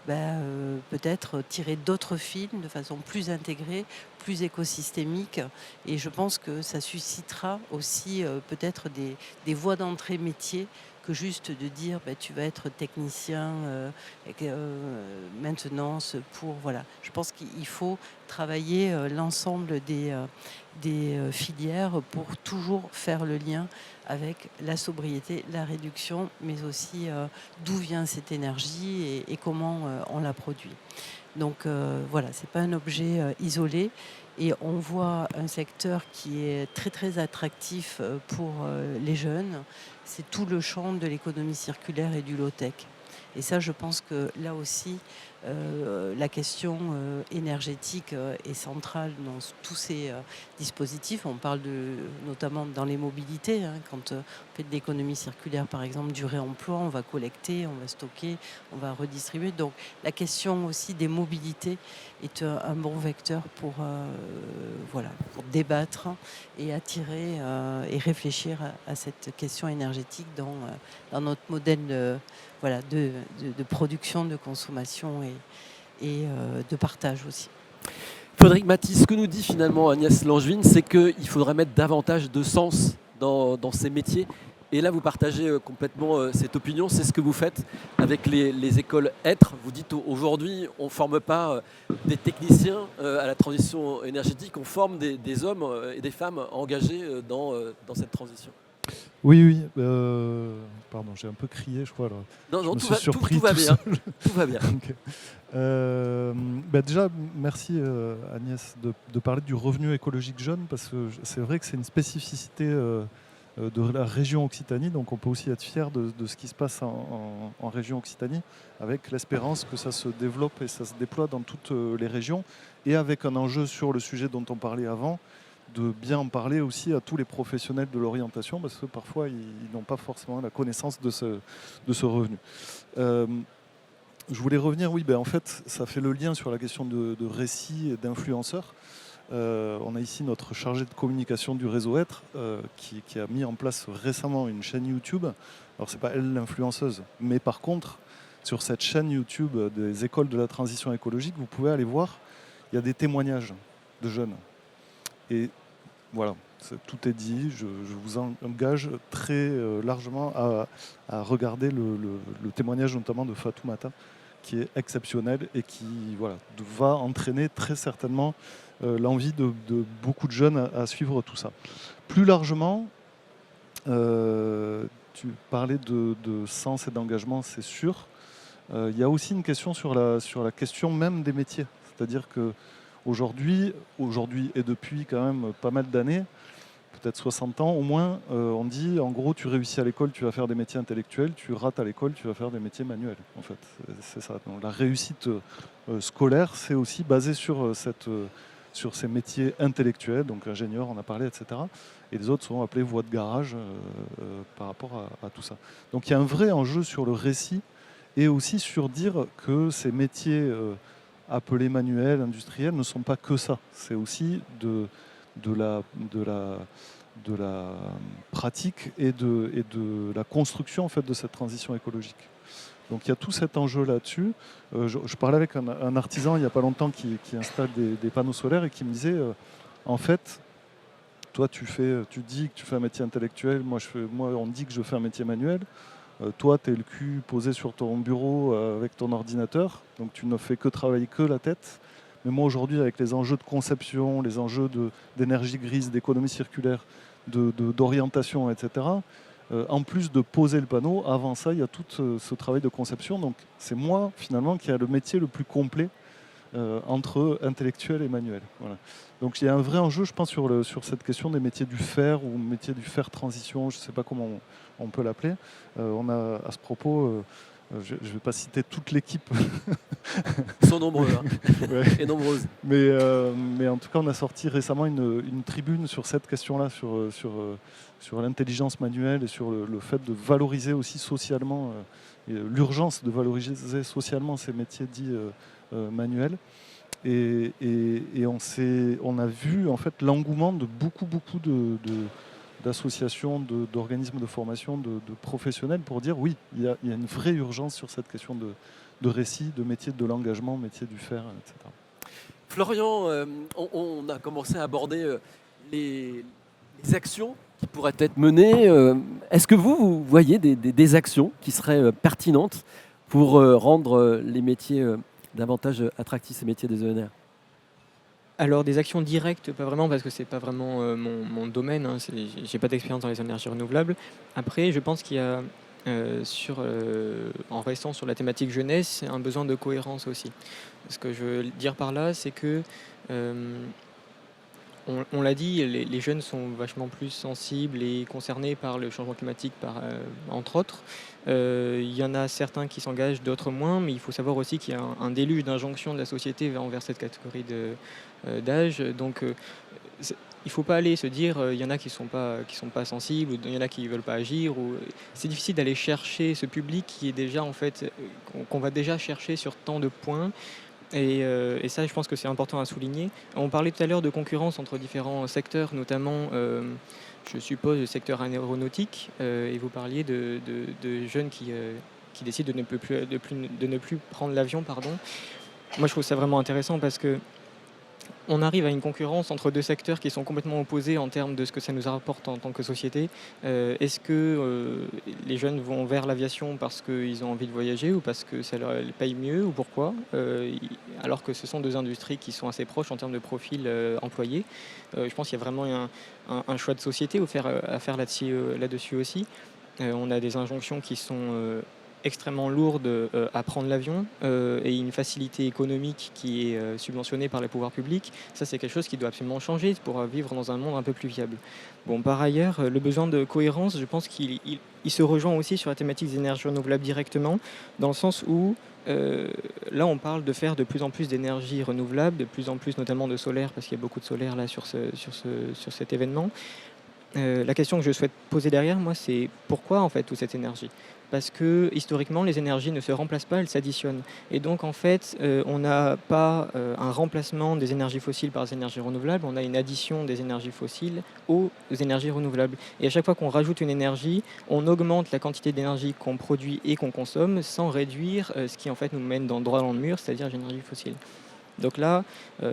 peut-être tirer d'autres fils de façon plus intégrée, plus écosystémique. Et je pense que ça suscitera aussi peut-être des voies d'entrée métiers que juste de dire tu vas être technicien maintenance pour voilà. Je pense qu'il faut travailler l'ensemble des filières pour toujours faire le lien avec la sobriété, la réduction, mais aussi d'où vient cette énergie et comment on la produit. Donc voilà, c'est pas un objet isolé. Et on voit un secteur qui est très très attractif pour les jeunes. C'est tout le champ de l'économie circulaire et du low-tech. Et ça, je pense que là aussi, la question énergétique est centrale dans tous ces dispositifs. On parle notamment dans les mobilités. Quand on fait de l'économie circulaire, par exemple, du réemploi, on va collecter, on va stocker, on va redistribuer. Donc la question aussi des mobilités est un bon vecteur pour débattre et attirer et réfléchir à cette question énergétique dans notre modèle de production, de consommation et de partage aussi. Frédéric Mathis, ce que nous dit finalement Agnès Langevin, c'est qu'il faudrait mettre davantage de sens dans ces métiers. Et là, vous partagez complètement cette opinion. C'est ce que vous faites avec les écoles Être. Vous dites aujourd'hui, on ne forme pas des techniciens à la transition énergétique, on forme des hommes et des femmes engagés dans cette transition. Oui, oui. Pardon, j'ai un peu crié, je crois. Là. Non, non, me tout suis va, surpris tout va tout bien. seul. Tout va bien. Ok. Déjà, merci Agnès de parler du revenu écologique jeune, parce que c'est vrai que c'est une spécificité de la région Occitanie, donc on peut aussi être fier de ce qui se passe en région Occitanie, avec l'espérance que ça se développe et ça se déploie dans toutes les régions, et avec un enjeu sur le sujet dont on parlait avant, de bien en parler aussi à tous les professionnels de l'orientation, parce que parfois ils n'ont pas forcément la connaissance de ce revenu. Je voulais revenir, oui, en fait, ça fait le lien sur la question de récit et d'influenceurs. On a ici notre chargée de communication du réseau Être qui a mis en place récemment une chaîne YouTube. Alors, c'est pas elle l'influenceuse, mais par contre, sur cette chaîne YouTube des écoles de la transition écologique, vous pouvez aller voir, il y a des témoignages de jeunes. Et voilà, tout est dit. Je vous engage très largement à regarder le témoignage notamment de Fatoumata, qui est exceptionnel et qui va entraîner très certainement l'envie de beaucoup de jeunes à suivre tout ça. Plus largement, tu parlais de sens et d'engagement, c'est sûr. Il y a aussi une question sur la question même des métiers. C'est-à-dire qu'aujourd'hui et depuis quand même pas mal d'années, peut-être 60 ans au moins, on dit en gros tu réussis à l'école, tu vas faire des métiers intellectuels, tu rates à l'école, tu vas faire des métiers manuels. En fait, c'est ça. Donc, la réussite scolaire, c'est aussi basé sur ces métiers intellectuels, donc ingénieur, on a parlé, etc. Et les autres sont appelés voies de garage par rapport à tout ça. Donc il y a un vrai enjeu sur le récit et aussi sur dire que ces métiers appelés manuels, industriels, ne sont pas que ça. C'est aussi de la pratique et de la construction en fait, de cette transition écologique. Donc il y a tout cet enjeu là-dessus. Je parlais avec un artisan il n'y a pas longtemps qui installe des panneaux solaires et qui me disait en fait, toi tu dis que tu fais un métier intellectuel, moi on dit que je fais un métier manuel. Toi, tu es le cul posé sur ton bureau avec ton ordinateur, donc tu ne fais que travailler que la tête. Mais moi, aujourd'hui, avec les enjeux de conception, les enjeux d'énergie grise, d'économie circulaire, d'orientation, etc., en plus de poser le panneau, avant ça, il y a tout ce travail de conception. Donc, c'est moi, finalement, qui a le métier le plus complet entre intellectuel et manuel. Voilà. Donc, il y a un vrai enjeu, je pense, sur cette question des métiers du faire ou métiers du faire transition, je ne sais pas comment on peut l'appeler. On a, à ce propos... je ne vais pas citer toute l'équipe. Ils sont nombreux Ouais. et nombreuses. Mais en tout cas, on a sorti récemment une tribune sur cette question-là, sur l'intelligence manuelle et sur le fait de valoriser aussi socialement, l'urgence de valoriser socialement ces métiers dits manuels. Et on a vu en fait l'engouement de beaucoup d'associations, d'organismes de formation, de professionnels pour dire oui, il y a une vraie urgence sur cette question de récit, de métier de l'engagement, métier du faire, etc. Florian, on a commencé à aborder les actions qui pourraient être menées. Est-ce que vous voyez des actions qui seraient pertinentes pour rendre les métiers davantage attractifs, ces métiers des ENR ? Alors des actions directes, pas vraiment, parce que c'est pas vraiment mon domaine, hein, j'ai pas d'expérience dans les énergies renouvelables. Après, je pense qu'il y a, en restant sur la thématique jeunesse, un besoin de cohérence aussi. Ce que je veux dire par là, c'est que, on l'a dit, les jeunes sont vachement plus sensibles et concernés par le changement climatique, entre autres. Il y en a certains qui s'engagent, d'autres moins, mais il faut savoir aussi qu'il y a un déluge d'injonctions de la société envers cette catégorie d'âge. Donc il ne faut pas aller se dire il y en a qui sont pas sensibles, ou il y en a qui ne veulent pas agir. C'est difficile d'aller chercher ce public qui est déjà en fait qu'on va déjà chercher sur tant de points. Et ça, je pense que c'est important à souligner. On parlait tout à l'heure de concurrence entre différents secteurs, notamment, je suppose, le secteur aéronautique. Et vous parliez de jeunes qui décident de ne plus prendre l'avion. Pardon. Moi, je trouve ça vraiment intéressant parce que on arrive à une concurrence entre deux secteurs qui sont complètement opposés en termes de ce que ça nous rapporte en tant que société. Est-ce que les jeunes vont vers l'aviation parce qu'ils ont envie de voyager ou parce que ça leur paye mieux ou pourquoi alors que ce sont deux industries qui sont assez proches en termes de profil employé. Je pense qu'il y a vraiment un choix de société à faire là-dessus aussi. On a des injonctions qui sont extrêmement lourde à prendre l'avion et une facilité économique qui est subventionnée par les pouvoirs publics. Ça, c'est quelque chose qui doit absolument changer pour vivre dans un monde un peu plus viable. Bon, par ailleurs, le besoin de cohérence, je pense qu'il se rejoint aussi sur la thématique des énergies renouvelables directement, dans le sens où là, on parle de faire de plus en plus d'énergie renouvelable, de plus en plus notamment de solaire, parce qu'il y a beaucoup de solaire là sur cet événement. La question que je souhaite poser derrière, moi, c'est pourquoi en fait toute cette énergie ? Parce que historiquement, les énergies ne se remplacent pas, elles s'additionnent. Et donc, en fait, on n'a pas un remplacement des énergies fossiles par des énergies renouvelables, on a une addition des énergies fossiles aux énergies renouvelables. Et à chaque fois qu'on rajoute une énergie, on augmente la quantité d'énergie qu'on produit et qu'on consomme sans réduire ce qui, en fait, nous mène droit dans le mur, c'est-à-dire les énergies fossiles. Donc là,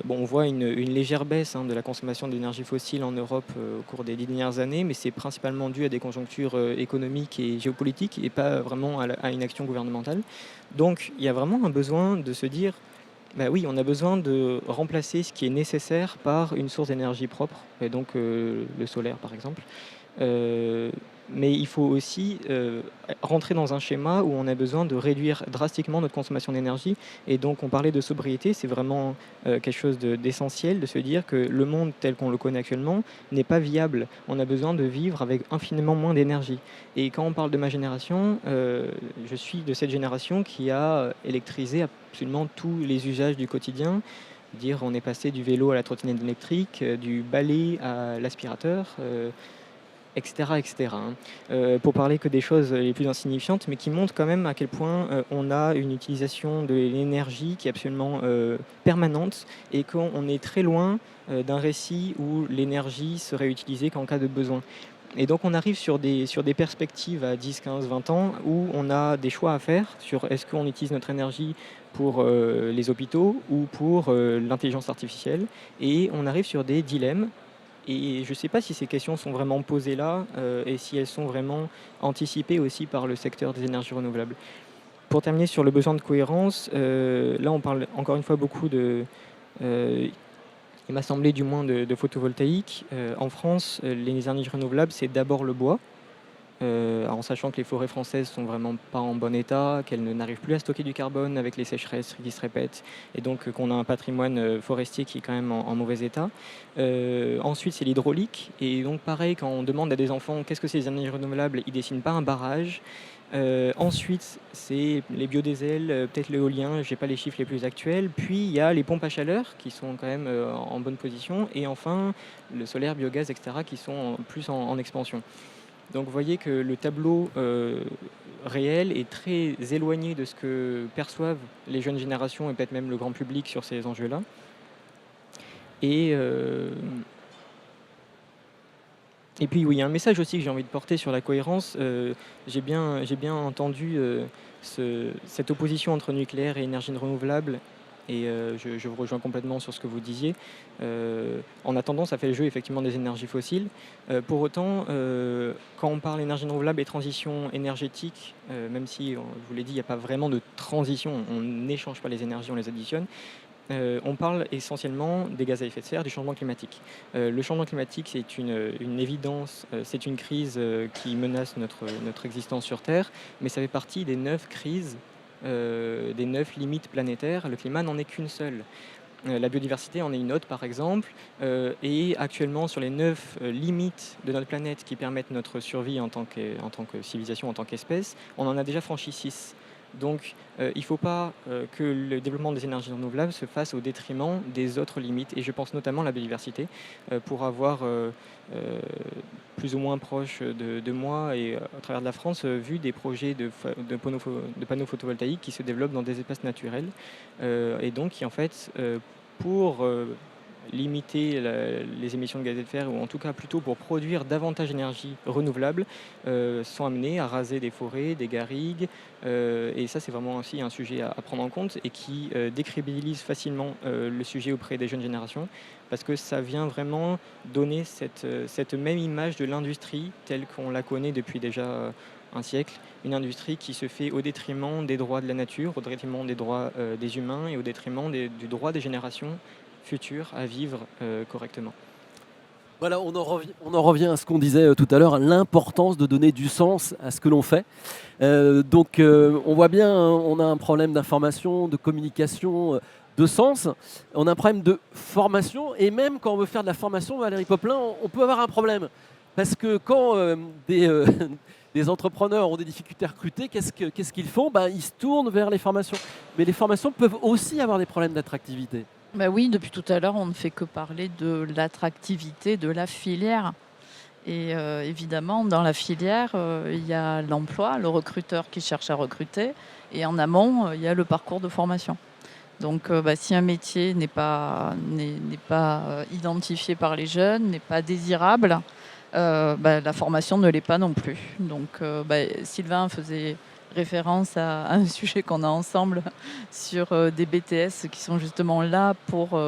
on voit une légère baisse de la consommation d'énergie fossile en Europe au cours des 10 dernières années, mais c'est principalement dû à des conjonctures économiques et géopolitiques et pas vraiment à une action gouvernementale. Donc il y a vraiment un besoin de se dire, oui, on a besoin de remplacer ce qui est nécessaire par une source d'énergie propre, et donc le solaire par exemple. Mais il faut aussi rentrer dans un schéma où on a besoin de réduire drastiquement notre consommation d'énergie. Et donc, on parlait de sobriété, c'est vraiment quelque chose d'essentiel de se dire que le monde tel qu'on le connaît actuellement n'est pas viable. On a besoin de vivre avec infiniment moins d'énergie. Et quand on parle de ma génération, je suis de cette génération qui a électrisé absolument tous les usages du quotidien. Dire, on est passé du vélo à la trottinette électrique, du balai à l'aspirateur, etc. etc. Pour parler que des choses les plus insignifiantes, mais qui montrent quand même à quel point on a une utilisation de l'énergie qui est absolument permanente et qu'on est très loin d'un récit où l'énergie serait utilisée qu'en cas de besoin. Et donc on arrive sur des perspectives à 10, 15, 20 ans où on a des choix à faire sur est-ce qu'on utilise notre énergie pour les hôpitaux ou pour l'intelligence artificielle. Et on arrive sur des dilemmes. Et je ne sais pas si ces questions sont vraiment posées là et si elles sont vraiment anticipées aussi par le secteur des énergies renouvelables. Pour terminer sur le besoin de cohérence, là on parle encore une fois beaucoup il m'a semblé du moins de photovoltaïque. En France, les énergies renouvelables, c'est d'abord le bois. En sachant que les forêts françaises sont vraiment pas en bon état, qu'elles n'arrivent plus à stocker du carbone avec les sécheresses qui se répètent, et donc qu'on a un patrimoine forestier qui est quand même en mauvais état. Ensuite, c'est l'hydraulique, et donc pareil, quand on demande à des enfants qu'est-ce que c'est les énergies renouvelables, ils dessinent pas un barrage. Ensuite, c'est les biodiesels, peut-être l'éolien, je n'ai pas les chiffres les plus actuels. Puis, il y a les pompes à chaleur qui sont quand même en bonne position. Et enfin, le solaire, biogaz, etc., qui sont plus en expansion. Donc vous voyez que le tableau réel est très éloigné de ce que perçoivent les jeunes générations et peut-être même le grand public sur ces enjeux-là. Et puis oui, il y a un message aussi que j'ai envie de porter sur la cohérence. J'ai bien entendu cette opposition entre nucléaire et énergie renouvelable. Et je vous rejoins complètement sur ce que vous disiez. En attendant, ça fait le jeu effectivement des énergies fossiles. Pour autant, quand on parle énergie renouvelable et transition énergétique, même si, je vous l'ai dit, il n'y a pas vraiment de transition, on n'échange pas les énergies, on les additionne. On parle essentiellement des gaz à effet de serre, du changement climatique. Le changement climatique, c'est une évidence, c'est une crise qui menace notre existence sur Terre, mais ça fait partie des 9 crises des 9 limites planétaires. Le climat n'en est qu'une seule. La biodiversité en est une autre, par exemple. Et actuellement, sur les 9 limites de notre planète qui permettent notre survie en tant que civilisation, en tant qu'espèce, on en a déjà franchi 6. Donc, il ne faut pas que le développement des énergies renouvelables se fasse au détriment des autres limites. Et je pense notamment à la biodiversité, pour avoir plus ou moins proche de moi et à travers de la France, vu des projets de panneaux photovoltaïques qui se développent dans des espaces naturels. Et donc, qui en fait, pour limiter les émissions de gaz à effet de serre, ou en tout cas plutôt pour produire davantage d'énergie renouvelable, sont amenés à raser des forêts, des garrigues. Et ça, c'est vraiment aussi un sujet à prendre en compte et qui décrédibilise facilement le sujet auprès des jeunes générations, parce que ça vient vraiment donner cette même image de l'industrie telle qu'on la connaît depuis déjà un siècle, une industrie qui se fait au détriment des droits de la nature, au détriment des droits des humains et au détriment du droit des générations futures à vivre correctement. Voilà, on en revient à ce qu'on disait tout à l'heure, à l'importance de donner du sens à ce que l'on fait. Donc on voit bien, on a un problème d'information, de communication, de sens. On a un problème de formation. Et même quand on veut faire de la formation, Valérie Popelin, on peut avoir un problème. Parce que quand des entrepreneurs ont des difficultés à recruter, qu'est-ce qu'ils font ? Ils se tournent vers les formations. Mais les formations peuvent aussi avoir des problèmes d'attractivité. Oui, depuis tout à l'heure, on ne fait que parler de l'attractivité de la filière. Et évidemment, dans la filière, il y a l'emploi, le recruteur qui cherche à recruter. Et en amont, il y a le parcours de formation. Donc si un métier n'est pas identifié par les jeunes, n'est pas désirable, la formation ne l'est pas non plus. Donc Sylvain faisait référence à un sujet qu'on a ensemble sur des BTS qui sont justement là pour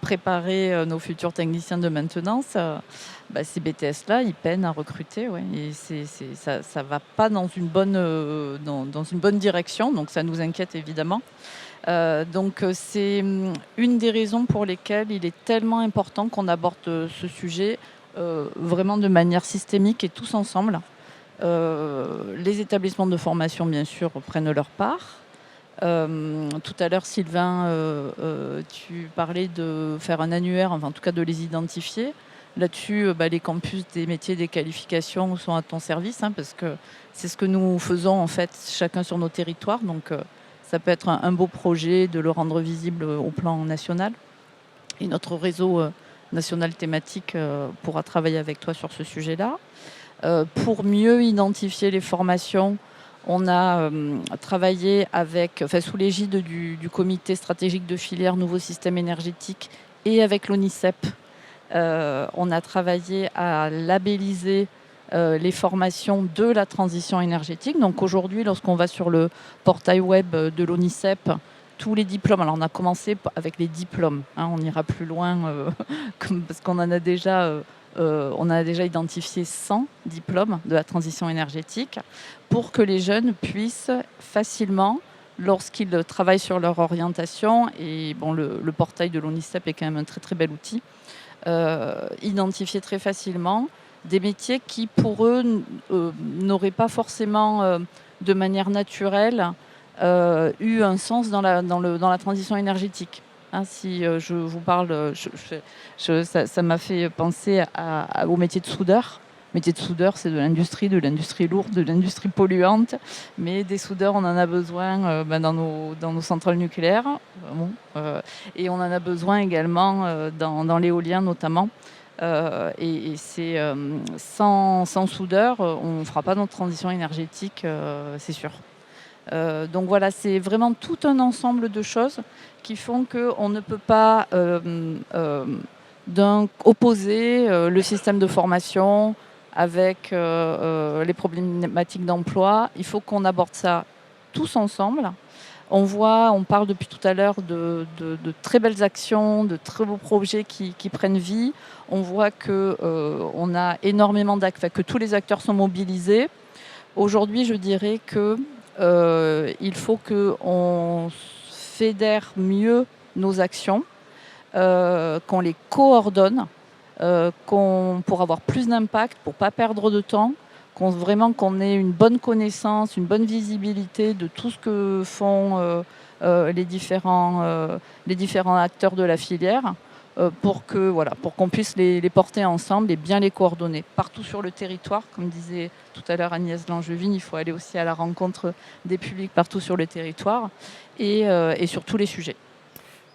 préparer nos futurs techniciens de maintenance. Ces BTS-là, ils peinent à recruter. Ouais, et ça ne va pas dans une bonne direction, donc ça nous inquiète évidemment. Donc c'est une des raisons pour lesquelles il est tellement important qu'on aborde ce sujet vraiment de manière systémique et tous ensemble. Les établissements de formation, bien sûr, prennent leur part. Tout à l'heure, Sylvain, tu parlais de faire un annuaire, enfin, en tout cas de les identifier. Là-dessus, les campus des métiers des qualifications sont à ton service, parce que c'est ce que nous faisons en fait, chacun sur nos territoires. Donc, ça peut être un beau projet de le rendre visible au plan national. Et notre réseau national thématique pourra travailler avec toi sur ce sujet-là. Pour mieux identifier les formations, on a travaillé sous l'égide du comité stratégique de filière Nouveau Système Énergétique et avec l'ONICEP. On a travaillé à labelliser les formations de la transition énergétique. Donc aujourd'hui, lorsqu'on va sur le portail web de l'ONICEP, tous les diplômes, alors on a commencé avec les diplômes, on ira plus loin parce qu'on en a déjà... on a déjà identifié 100 diplômes de la transition énergétique pour que les jeunes puissent facilement, lorsqu'ils travaillent sur leur orientation, et le portail de l'ONICEP est quand même un très très bel outil, identifier très facilement des métiers qui pour eux n'auraient pas forcément de manière naturelle eu un sens dans la transition énergétique. Si je vous parle, ça m'a fait penser au métier de soudeur. Le métier de soudeur, c'est de l'industrie lourde, de l'industrie polluante. Mais des soudeurs, on en a besoin dans nos centrales nucléaires. Et on en a besoin également dans l'éolien notamment. Et c'est sans soudeurs, on ne fera pas notre transition énergétique, c'est sûr. Donc voilà, c'est vraiment tout un ensemble de choses qui font qu'on ne peut pas opposer le système de formation avec les problématiques d'emploi. Il faut qu'on aborde ça tous ensemble. On parle depuis tout à l'heure de très belles actions, de très beaux projets qui prennent vie. On voit qu'on a énormément d'acteurs, que tous les acteurs sont mobilisés. Aujourd'hui, je dirais que il faut qu'on fédère mieux nos actions, qu'on les coordonne, pour avoir plus d'impact, pour ne pas perdre de temps, qu'on ait une bonne connaissance, une bonne visibilité de tout ce que font les différents acteurs de la filière, pour qu'on puisse les porter ensemble et bien les coordonner partout sur le territoire. Comme disait tout à l'heure Agnès Langevin, il faut aller aussi à la rencontre des publics partout sur le territoire et sur tous les sujets.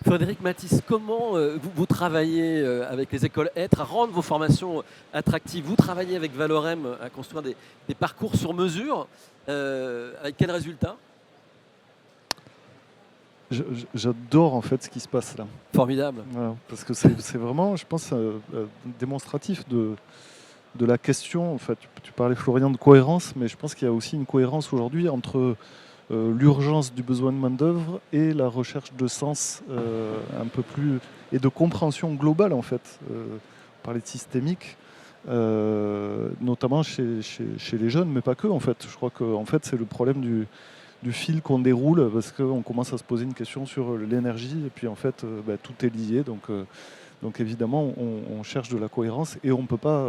Frédéric Mathis, comment vous travaillez avec les écoles Être à rendre vos formations attractives? Vous travaillez avec Valorem à construire des parcours sur mesure. Avec quels résultats? J'adore en fait ce qui se passe là. Formidable. Voilà, parce que c'est vraiment, je pense, démonstratif de la question. En fait, tu parlais, Florian, de cohérence, mais je pense qu'il y a aussi une cohérence aujourd'hui entre l'urgence du besoin de main-d'œuvre et la recherche de sens un peu plus et de compréhension globale en fait. On parlait de systémique, notamment chez les jeunes, mais pas que en fait. Je crois que en fait, c'est le problème du fil qu'on déroule parce qu'on commence à se poser une question sur l'énergie et puis en fait tout est lié donc évidemment on cherche de la cohérence et on peut pas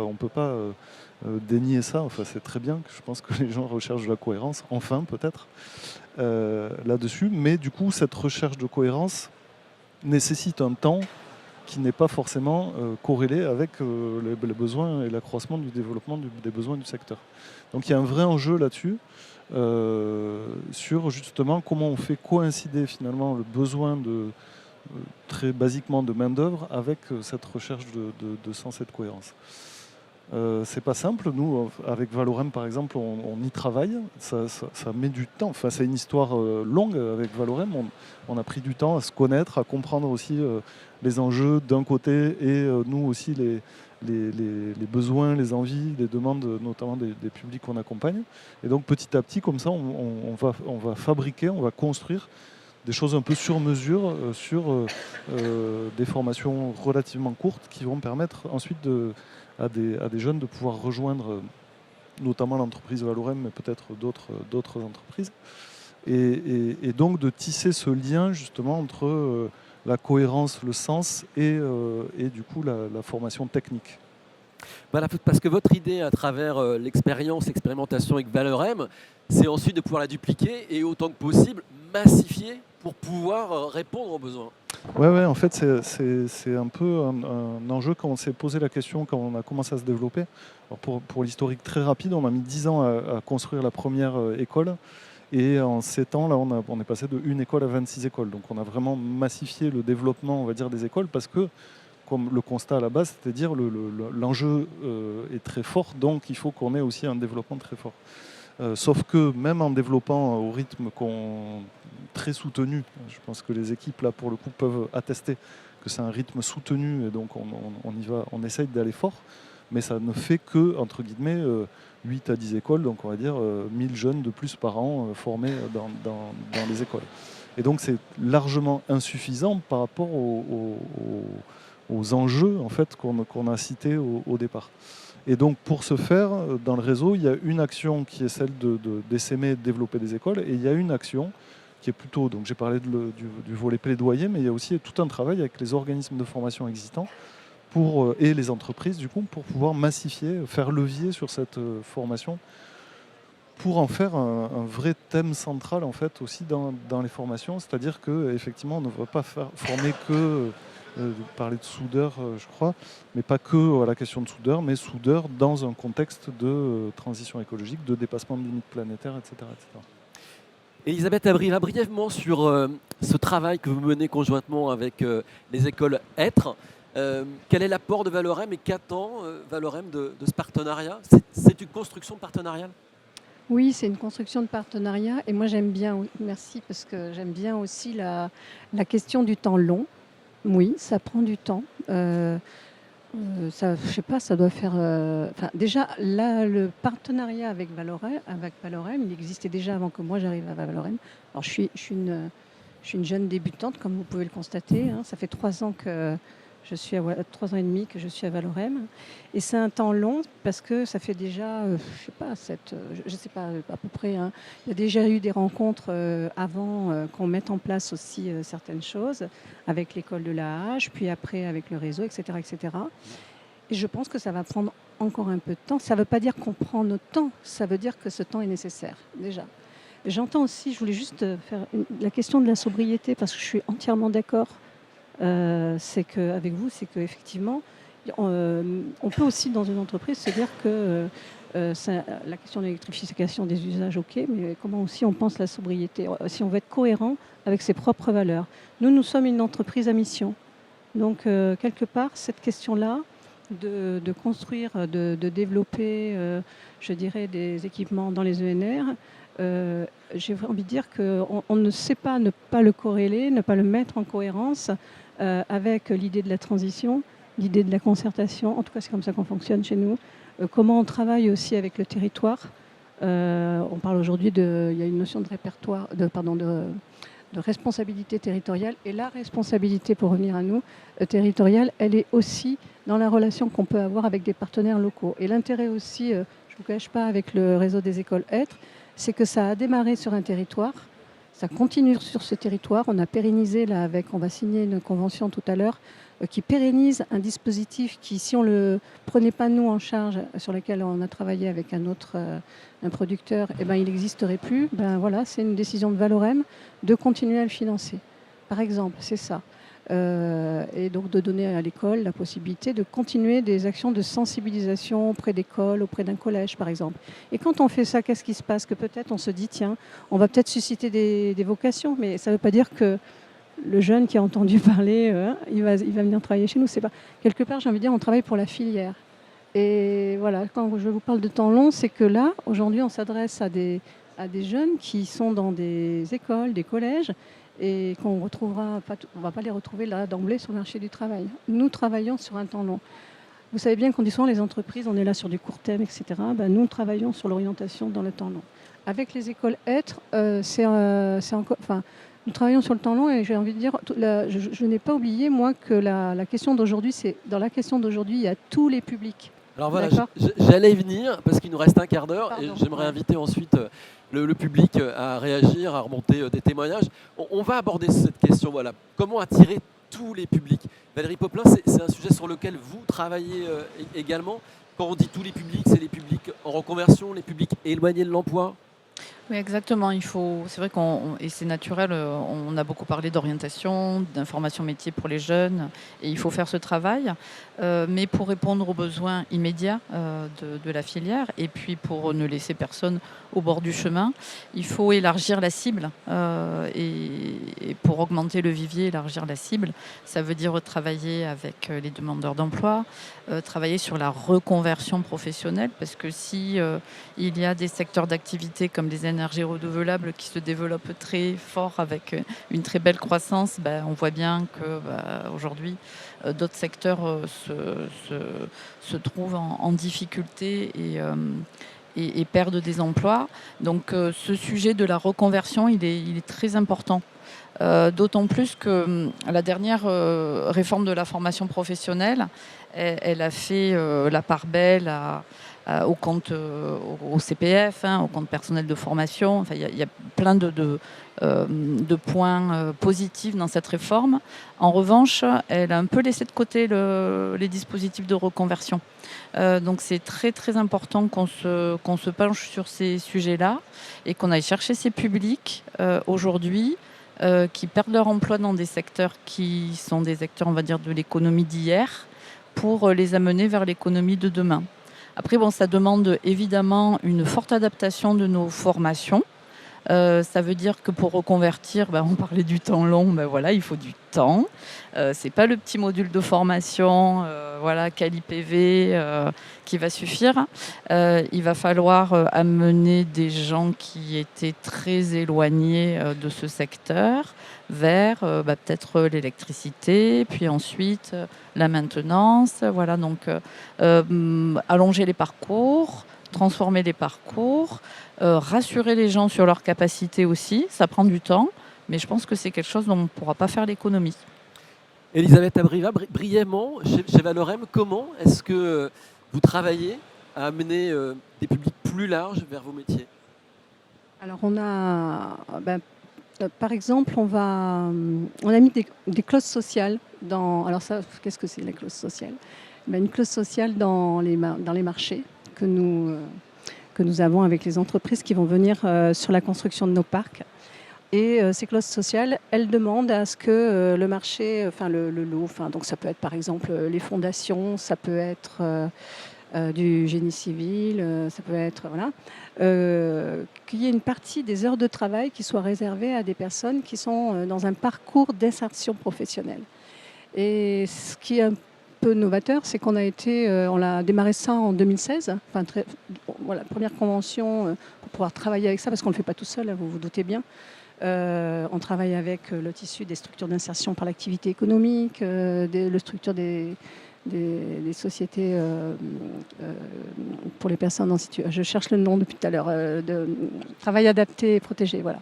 dénier ça. Enfin c'est très bien, je pense que les gens recherchent de la cohérence enfin peut-être là-dessus, mais du coup cette recherche de cohérence nécessite un temps qui n'est pas forcément corrélé avec les besoins et l'accroissement du développement des besoins du secteur. Donc il y a un vrai enjeu là-dessus. Sur justement comment on fait coïncider finalement le besoin très basiquement de main-d'œuvre avec cette recherche de sens et de cohérence. C'est pas simple, nous avec Valorem par exemple on y travaille, ça met du temps, enfin c'est une histoire longue avec Valorem, on a pris du temps à se connaître, à comprendre aussi les enjeux d'un côté et nous aussi les besoins, les envies, les demandes notamment des publics qu'on accompagne. Et donc petit à petit comme ça on va fabriquer, on va construire des choses un peu sur mesure sur des formations relativement courtes qui vont permettre ensuite à des jeunes de pouvoir rejoindre notamment l'entreprise Valorem, mais peut-être d'autres entreprises. Et donc de tisser ce lien justement entre la cohérence, le sens et du coup la formation technique. Voilà, parce que votre idée à travers l'expérimentation avec Valorem, c'est ensuite de pouvoir la dupliquer et autant que possible massifier pour pouvoir répondre aux besoins. Ouais, en fait, c'est un peu un enjeu quand on s'est posé la question, quand on a commencé à se développer. Alors pour l'historique très rapide, on a mis 10 ans à construire la première école. Et en 7 ans, là, on est passé de 1 école à 26 écoles. Donc on a vraiment massifié le développement, on va dire, des écoles parce que, comme le constat à la base, c'est-à-dire l'enjeu est très fort, donc il faut qu'on ait aussi un développement très fort. Sauf que même en développant au rythme très soutenu, je pense que les équipes là pour le coup peuvent attester que c'est un rythme soutenu et donc on essaye d'aller fort, mais ça ne fait que entre guillemets 8 à 10 écoles, donc on va dire 1000 jeunes de plus par an formés dans les écoles. Et donc c'est largement insuffisant par rapport aux enjeux en fait qu'on a cités au départ. Et donc pour ce faire, dans le réseau, il y a une action qui est celle d'essaimer de développer des écoles, et il y a une action qui est plutôt, donc j'ai parlé du volet plaidoyer, mais il y a aussi tout un travail avec les organismes de formation existants et les entreprises du coup pour pouvoir massifier, faire levier sur cette formation, pour en faire un vrai thème central en fait aussi dans les formations, c'est-à-dire qu'effectivement on ne va pas former que parler de soudeur, je crois, mais pas que à la question de soudeur, mais soudeur dans un contexte de transition écologique, de dépassement de limites planétaires, etc. Elisabeth Abriva, brièvement sur ce travail que vous menez conjointement avec les écoles Être. Quel est l'apport de Valorem et qu'attend Valorem de ce partenariat ? C'est une construction partenariale ? Oui, c'est une construction de partenariat et moi j'aime bien, merci, parce que j'aime bien aussi la question du temps long. Oui, ça prend du temps. Je sais pas, ça doit faire. Déjà, là, le partenariat avec Valorem, il existait déjà avant que moi j'arrive à Valorem. Alors, je suis une jeune débutante, comme vous pouvez le constater. Hein. Ça fait 3 ans que 3 ans et demi que je suis à Valorem. Et c'est un temps long parce que ça fait déjà, je sais pas, à peu près. Hein, il y a déjà eu des rencontres avant qu'on mette en place aussi certaines choses avec l'école de l'AH, puis après avec le réseau, etc., etc. Et je pense que ça va prendre encore un peu de temps. Ça ne veut pas dire qu'on prend notre temps, ça veut dire que ce temps est nécessaire, déjà. J'entends aussi, je voulais juste faire la question de la sobriété, parce que je suis entièrement d'accord. C'est qu'avec vous, c'est qu'effectivement, on peut aussi dans une entreprise se dire que la question de l'électrification des usages, ok, mais comment aussi on pense la sobriété, si on veut être cohérent avec ses propres valeurs. Nous sommes une entreprise à mission. Donc, quelque part, cette question-là, de construire, de développer, je dirais, des équipements dans les ENR, J'ai envie de dire qu'on ne sait pas ne pas le corréler, ne pas le mettre en cohérence avec l'idée de la transition, l'idée de la concertation. En tout cas, c'est comme ça qu'on fonctionne chez nous. Comment on travaille aussi avec le territoire. On parle aujourd'hui il y a une notion de répertoire, de responsabilité territoriale. Et la responsabilité, pour revenir à nous, territoriale, elle est aussi dans la relation qu'on peut avoir avec des partenaires locaux. Et l'intérêt aussi, je ne vous cache pas, avec le réseau des écoles Être, c'est que ça a démarré sur un territoire, ça continue sur ce territoire. On a pérennisé, là, on va signer une convention tout à l'heure, qui pérennise un dispositif qui, si on ne le prenait pas nous en charge, sur lequel on a travaillé avec un producteur, eh ben, il n'existerait plus. Ben, voilà, c'est une décision de Valorem de continuer à le financer. Par exemple, c'est ça. Et donc de donner à l'école la possibilité de continuer des actions de sensibilisation auprès d'écoles, auprès d'un collège par exemple. Et quand on fait ça, qu'est-ce qui se passe? Que peut-être on se dit, tiens, on va peut-être susciter des vocations, mais ça ne veut pas dire que le jeune qui a entendu parler, il va venir travailler chez nous. C'est pas... Quelque part, j'ai envie de dire, on travaille pour la filière. Et voilà, quand je vous parle de temps long, c'est que là, aujourd'hui, on s'adresse à des jeunes qui sont dans des écoles, des collèges, et qu'on retrouvera pas, on ne va pas les retrouver là d'emblée sur le marché du travail. Nous travaillons sur un temps long. Vous savez bien qu'on dit souvent les entreprises, on est là sur du court terme, etc. Ben, nous travaillons sur l'orientation dans le temps long. Avec les écoles Être, c'est encore, enfin, nous travaillons sur le temps long et j'ai envie de dire, je n'ai pas oublié moi que la question d'aujourd'hui, c'est dans la question d'aujourd'hui, il y a tous les publics. Alors voilà, j'allais y venir parce qu'il nous reste un quart d'heure et Pardon. j'aimerais inviter ensuite le public à réagir, à remonter des témoignages. On va aborder cette question, voilà, comment attirer tous les publics. Valérie Poplin, c'est un sujet sur lequel vous travaillez également. Quand on dit tous les publics, c'est les publics en reconversion, les publics éloignés de l'emploi. Oui, exactement. C'est vrai et c'est naturel, on a beaucoup parlé d'orientation, d'information métier pour les jeunes, et il faut faire ce travail. Mais pour répondre aux besoins immédiats de la filière, et puis pour ne laisser personne au bord du chemin, il faut élargir la cible. Et pour augmenter le vivier, élargir la cible, ça veut dire travailler avec les demandeurs d'emploi, travailler sur la reconversion professionnelle, parce que si il y a des secteurs d'activité comme les énergies renouvelables qui se développent très fort avec une très belle croissance, on voit bien que aujourd'hui d'autres secteurs se trouvent en difficulté et perdent des emplois. Donc ce sujet de la reconversion, il est très important. D'autant plus que la dernière réforme de la formation professionnelle, elle a fait la part belle au compte au CPF, au compte personnel de formation. Enfin, il y a plein de points positifs dans cette réforme. En revanche, elle a un peu laissé de côté les dispositifs de reconversion. Donc c'est très très important qu'on se penche sur ces sujets-là et qu'on aille chercher ces publics aujourd'hui qui perdent leur emploi dans des secteurs qui sont des secteurs, on va dire, de l'économie d'hier, pour les amener vers l'économie de demain. Après, ça demande évidemment une forte adaptation de nos formations. Ça veut dire que pour reconvertir, on parlait du temps long, voilà, il faut du temps. C'est pas le petit module de formation, quali-PV qui va suffire. Il va falloir amener des gens qui étaient très éloignés de ce secteur vers peut-être l'électricité, puis ensuite la maintenance. Voilà, donc allonger les parcours, transformer les parcours, rassurer les gens sur leurs capacités aussi. Ça prend du temps, mais je pense que c'est quelque chose dont on ne pourra pas faire l'économie. Elisabeth Abriva, brièvement, chez Valorem, comment est-ce que vous travaillez à amener des publics plus larges vers vos métiers? Alors on a, par exemple, on a mis des clauses sociales dans. Alors ça, qu'est-ce que c'est la clause sociale? Une clause sociale dans les marchés que nous avons avec les entreprises qui vont venir sur la construction de nos parcs. Et ces clauses sociales, elles demandent à ce que le marché, le lot, donc ça peut être par exemple les fondations, ça peut être du génie civil, ça peut être qu'il y ait une partie des heures de travail qui soit réservée à des personnes qui sont dans un parcours d'insertion professionnelle. Et ce qui est un peu novateur, c'est on a démarré ça en 2016. La première convention pour pouvoir travailler avec ça, parce qu'on ne le fait pas tout seul, hein, vous vous doutez bien. On travaille avec le tissu des structures d'insertion par l'activité économique, le structure des sociétés pour les personnes en situation. Je cherche le nom depuis tout à l'heure, de travail adapté et protégé, voilà.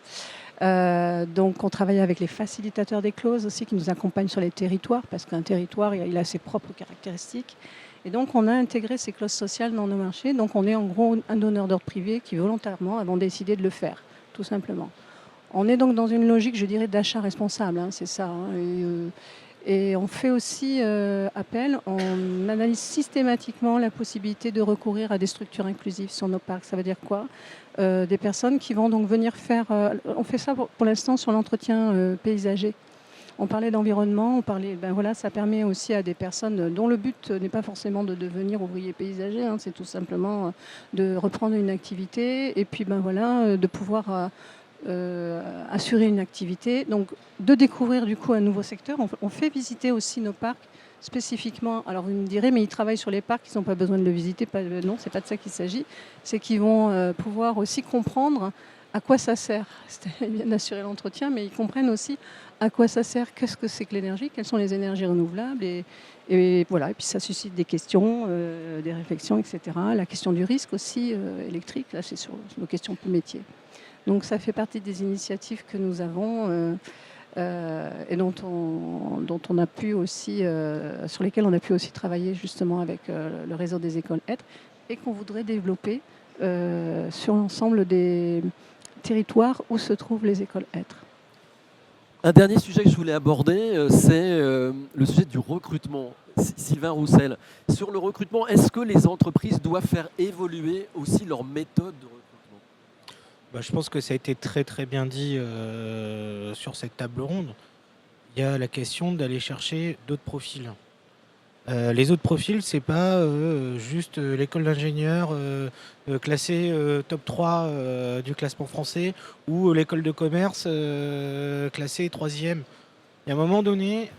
Donc on travaille avec les facilitateurs des clauses aussi qui nous accompagnent sur les territoires, parce qu'un territoire il a ses propres caractéristiques. Et donc on a intégré ces clauses sociales dans nos marchés. Donc on est en gros un donneur d'ordre privé qui volontairement avons décidé de le faire, tout simplement. On est donc dans une logique, je dirais, d'achat responsable, hein, c'est ça. Hein, et on fait aussi appel, on analyse systématiquement la possibilité de recourir à des structures inclusives sur nos parcs. Ça veut dire quoi? Des personnes qui vont donc venir faire... on fait ça pour l'instant sur l'entretien paysager. On parlait d'environnement, ça permet aussi à des personnes dont le but n'est pas forcément de devenir ouvrier paysager, hein, c'est tout simplement de reprendre une activité et puis de pouvoir... assurer une activité, donc de découvrir du coup un nouveau secteur. On fait visiter aussi nos parcs spécifiquement. Alors vous me direz, mais ils travaillent sur les parcs, ils n'ont pas besoin de le visiter. Non, c'est pas de ça qu'il s'agit. C'est qu'ils vont pouvoir aussi comprendre à quoi ça sert. C'est bien d'assurer l'entretien, mais ils comprennent aussi à quoi ça sert, qu'est-ce que c'est que l'énergie, quelles sont les énergies renouvelables, et voilà. Et puis ça suscite des questions, des réflexions, etc. La question du risque aussi électrique, là c'est sur nos questions plus métiers. Donc ça fait partie des initiatives que nous avons et dont on a pu aussi, sur lesquelles on a pu aussi travailler justement avec le réseau des écoles Être et qu'on voudrait développer sur l'ensemble des territoires où se trouvent les écoles Être. Un dernier sujet que je voulais aborder, c'est le sujet du recrutement. Sylvain Roussel, sur le recrutement, est-ce que les entreprises doivent faire évoluer aussi leur méthode de recrutement ? Je pense que ça a été très très bien dit sur cette table ronde. Il y a la question d'aller chercher d'autres profils. Les autres profils, c'est pas juste l'école d'ingénieur classée top 3 du classement français ou l'école de commerce classée 3e. Il y a un moment donné,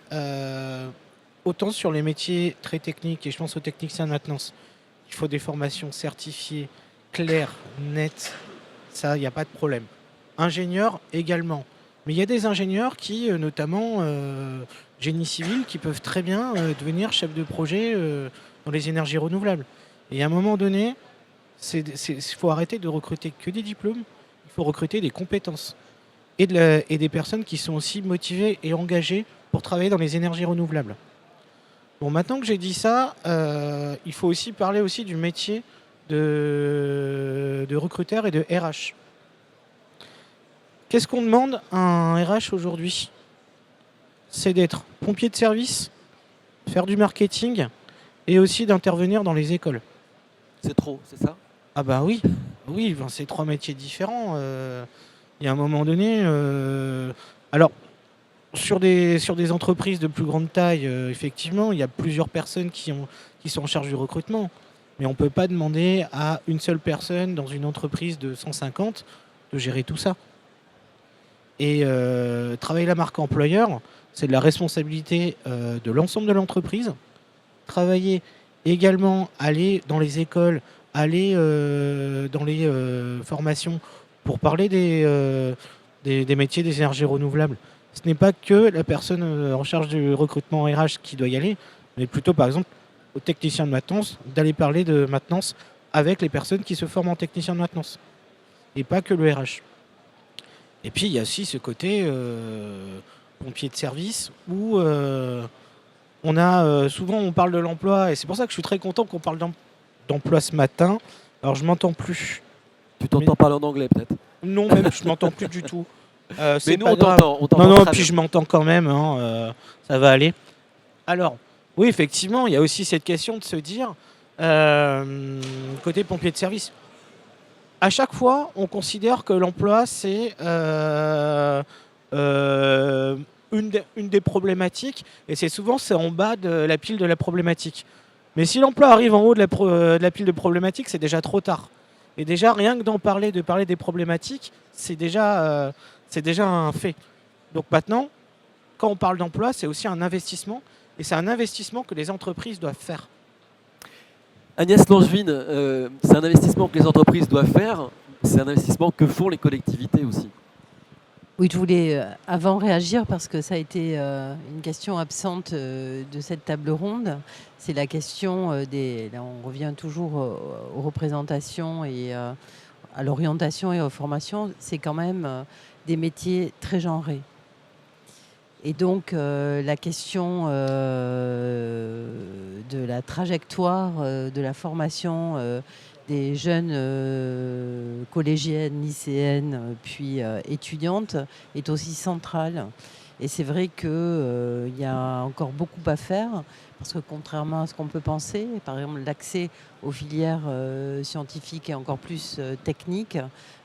autant sur les métiers très techniques, et je pense aux techniciens de maintenance, il faut des formations certifiées, claires, nettes. Ça, il n'y a pas de problème. Ingénieurs également. Mais il y a des ingénieurs qui, notamment génie civil, qui peuvent très bien devenir chef de projet dans les énergies renouvelables. Et à un moment donné, il faut arrêter de recruter que des diplômes, il faut recruter des compétences. Et des personnes qui sont aussi motivées et engagées pour travailler dans les énergies renouvelables. Bon, maintenant que j'ai dit ça, il faut aussi parler aussi du métier de recruteur et de RH. Qu'est-ce qu'on demande à un RH aujourd'hui? C'est d'être pompier de service, faire du marketing et aussi d'intervenir dans les écoles. C'est trop, c'est ça? Ah bah oui, c'est 3 métiers différents. Il y a un moment donné... Alors, sur des entreprises de plus grande taille, effectivement, il y a plusieurs personnes qui sont en charge du recrutement. Mais on ne peut pas demander à une seule personne dans une entreprise de 150 de gérer tout ça. Et travailler la marque employeur, c'est de la responsabilité de l'ensemble de l'entreprise. Travailler également, aller dans les écoles, aller dans les formations pour parler des métiers des énergies renouvelables. Ce n'est pas que la personne en charge du recrutement RH qui doit y aller, mais plutôt par exemple aux techniciens de maintenance, d'aller parler de maintenance avec les personnes qui se forment en technicien de maintenance. Et pas que le RH. Et puis il y a aussi ce côté pompier de service où on a souvent on parle de l'emploi, et c'est pour ça que je suis très content qu'on parle d'emploi ce matin. Alors je m'entends plus. Tu t'entends parler en anglais peut-être? Non, même je m'entends plus du tout. Mais nous on t'entend. Non, puis je m'entends quand même, hein, ça va aller. Alors, oui, effectivement, il y a aussi cette question de se dire, côté pompier de service, à chaque fois, on considère que l'emploi, c'est une des problématiques, et c'est en bas de la pile de la problématique. Mais si l'emploi arrive en haut de la pile de problématiques, c'est déjà trop tard. Et déjà, rien que de parler des problématiques, c'est déjà un fait. Donc maintenant, quand on parle d'emploi, c'est aussi un investissement. Et c'est un investissement que les entreprises doivent faire. Agnès Langevin, c'est un investissement que les entreprises doivent faire. C'est un investissement que font les collectivités aussi. Oui, je voulais avant réagir parce que ça a été une question absente de cette table ronde. C'est la question des. Là, on revient toujours aux représentations et à l'orientation et aux formations. C'est quand même des métiers très genrés. Et donc, la question de la trajectoire de la formation des jeunes collégiennes, lycéennes, puis étudiantes est aussi centrale. Et c'est vrai qu'il y a encore beaucoup à faire, parce que contrairement à ce qu'on peut penser, par exemple l'accès aux filières scientifiques et encore plus techniques,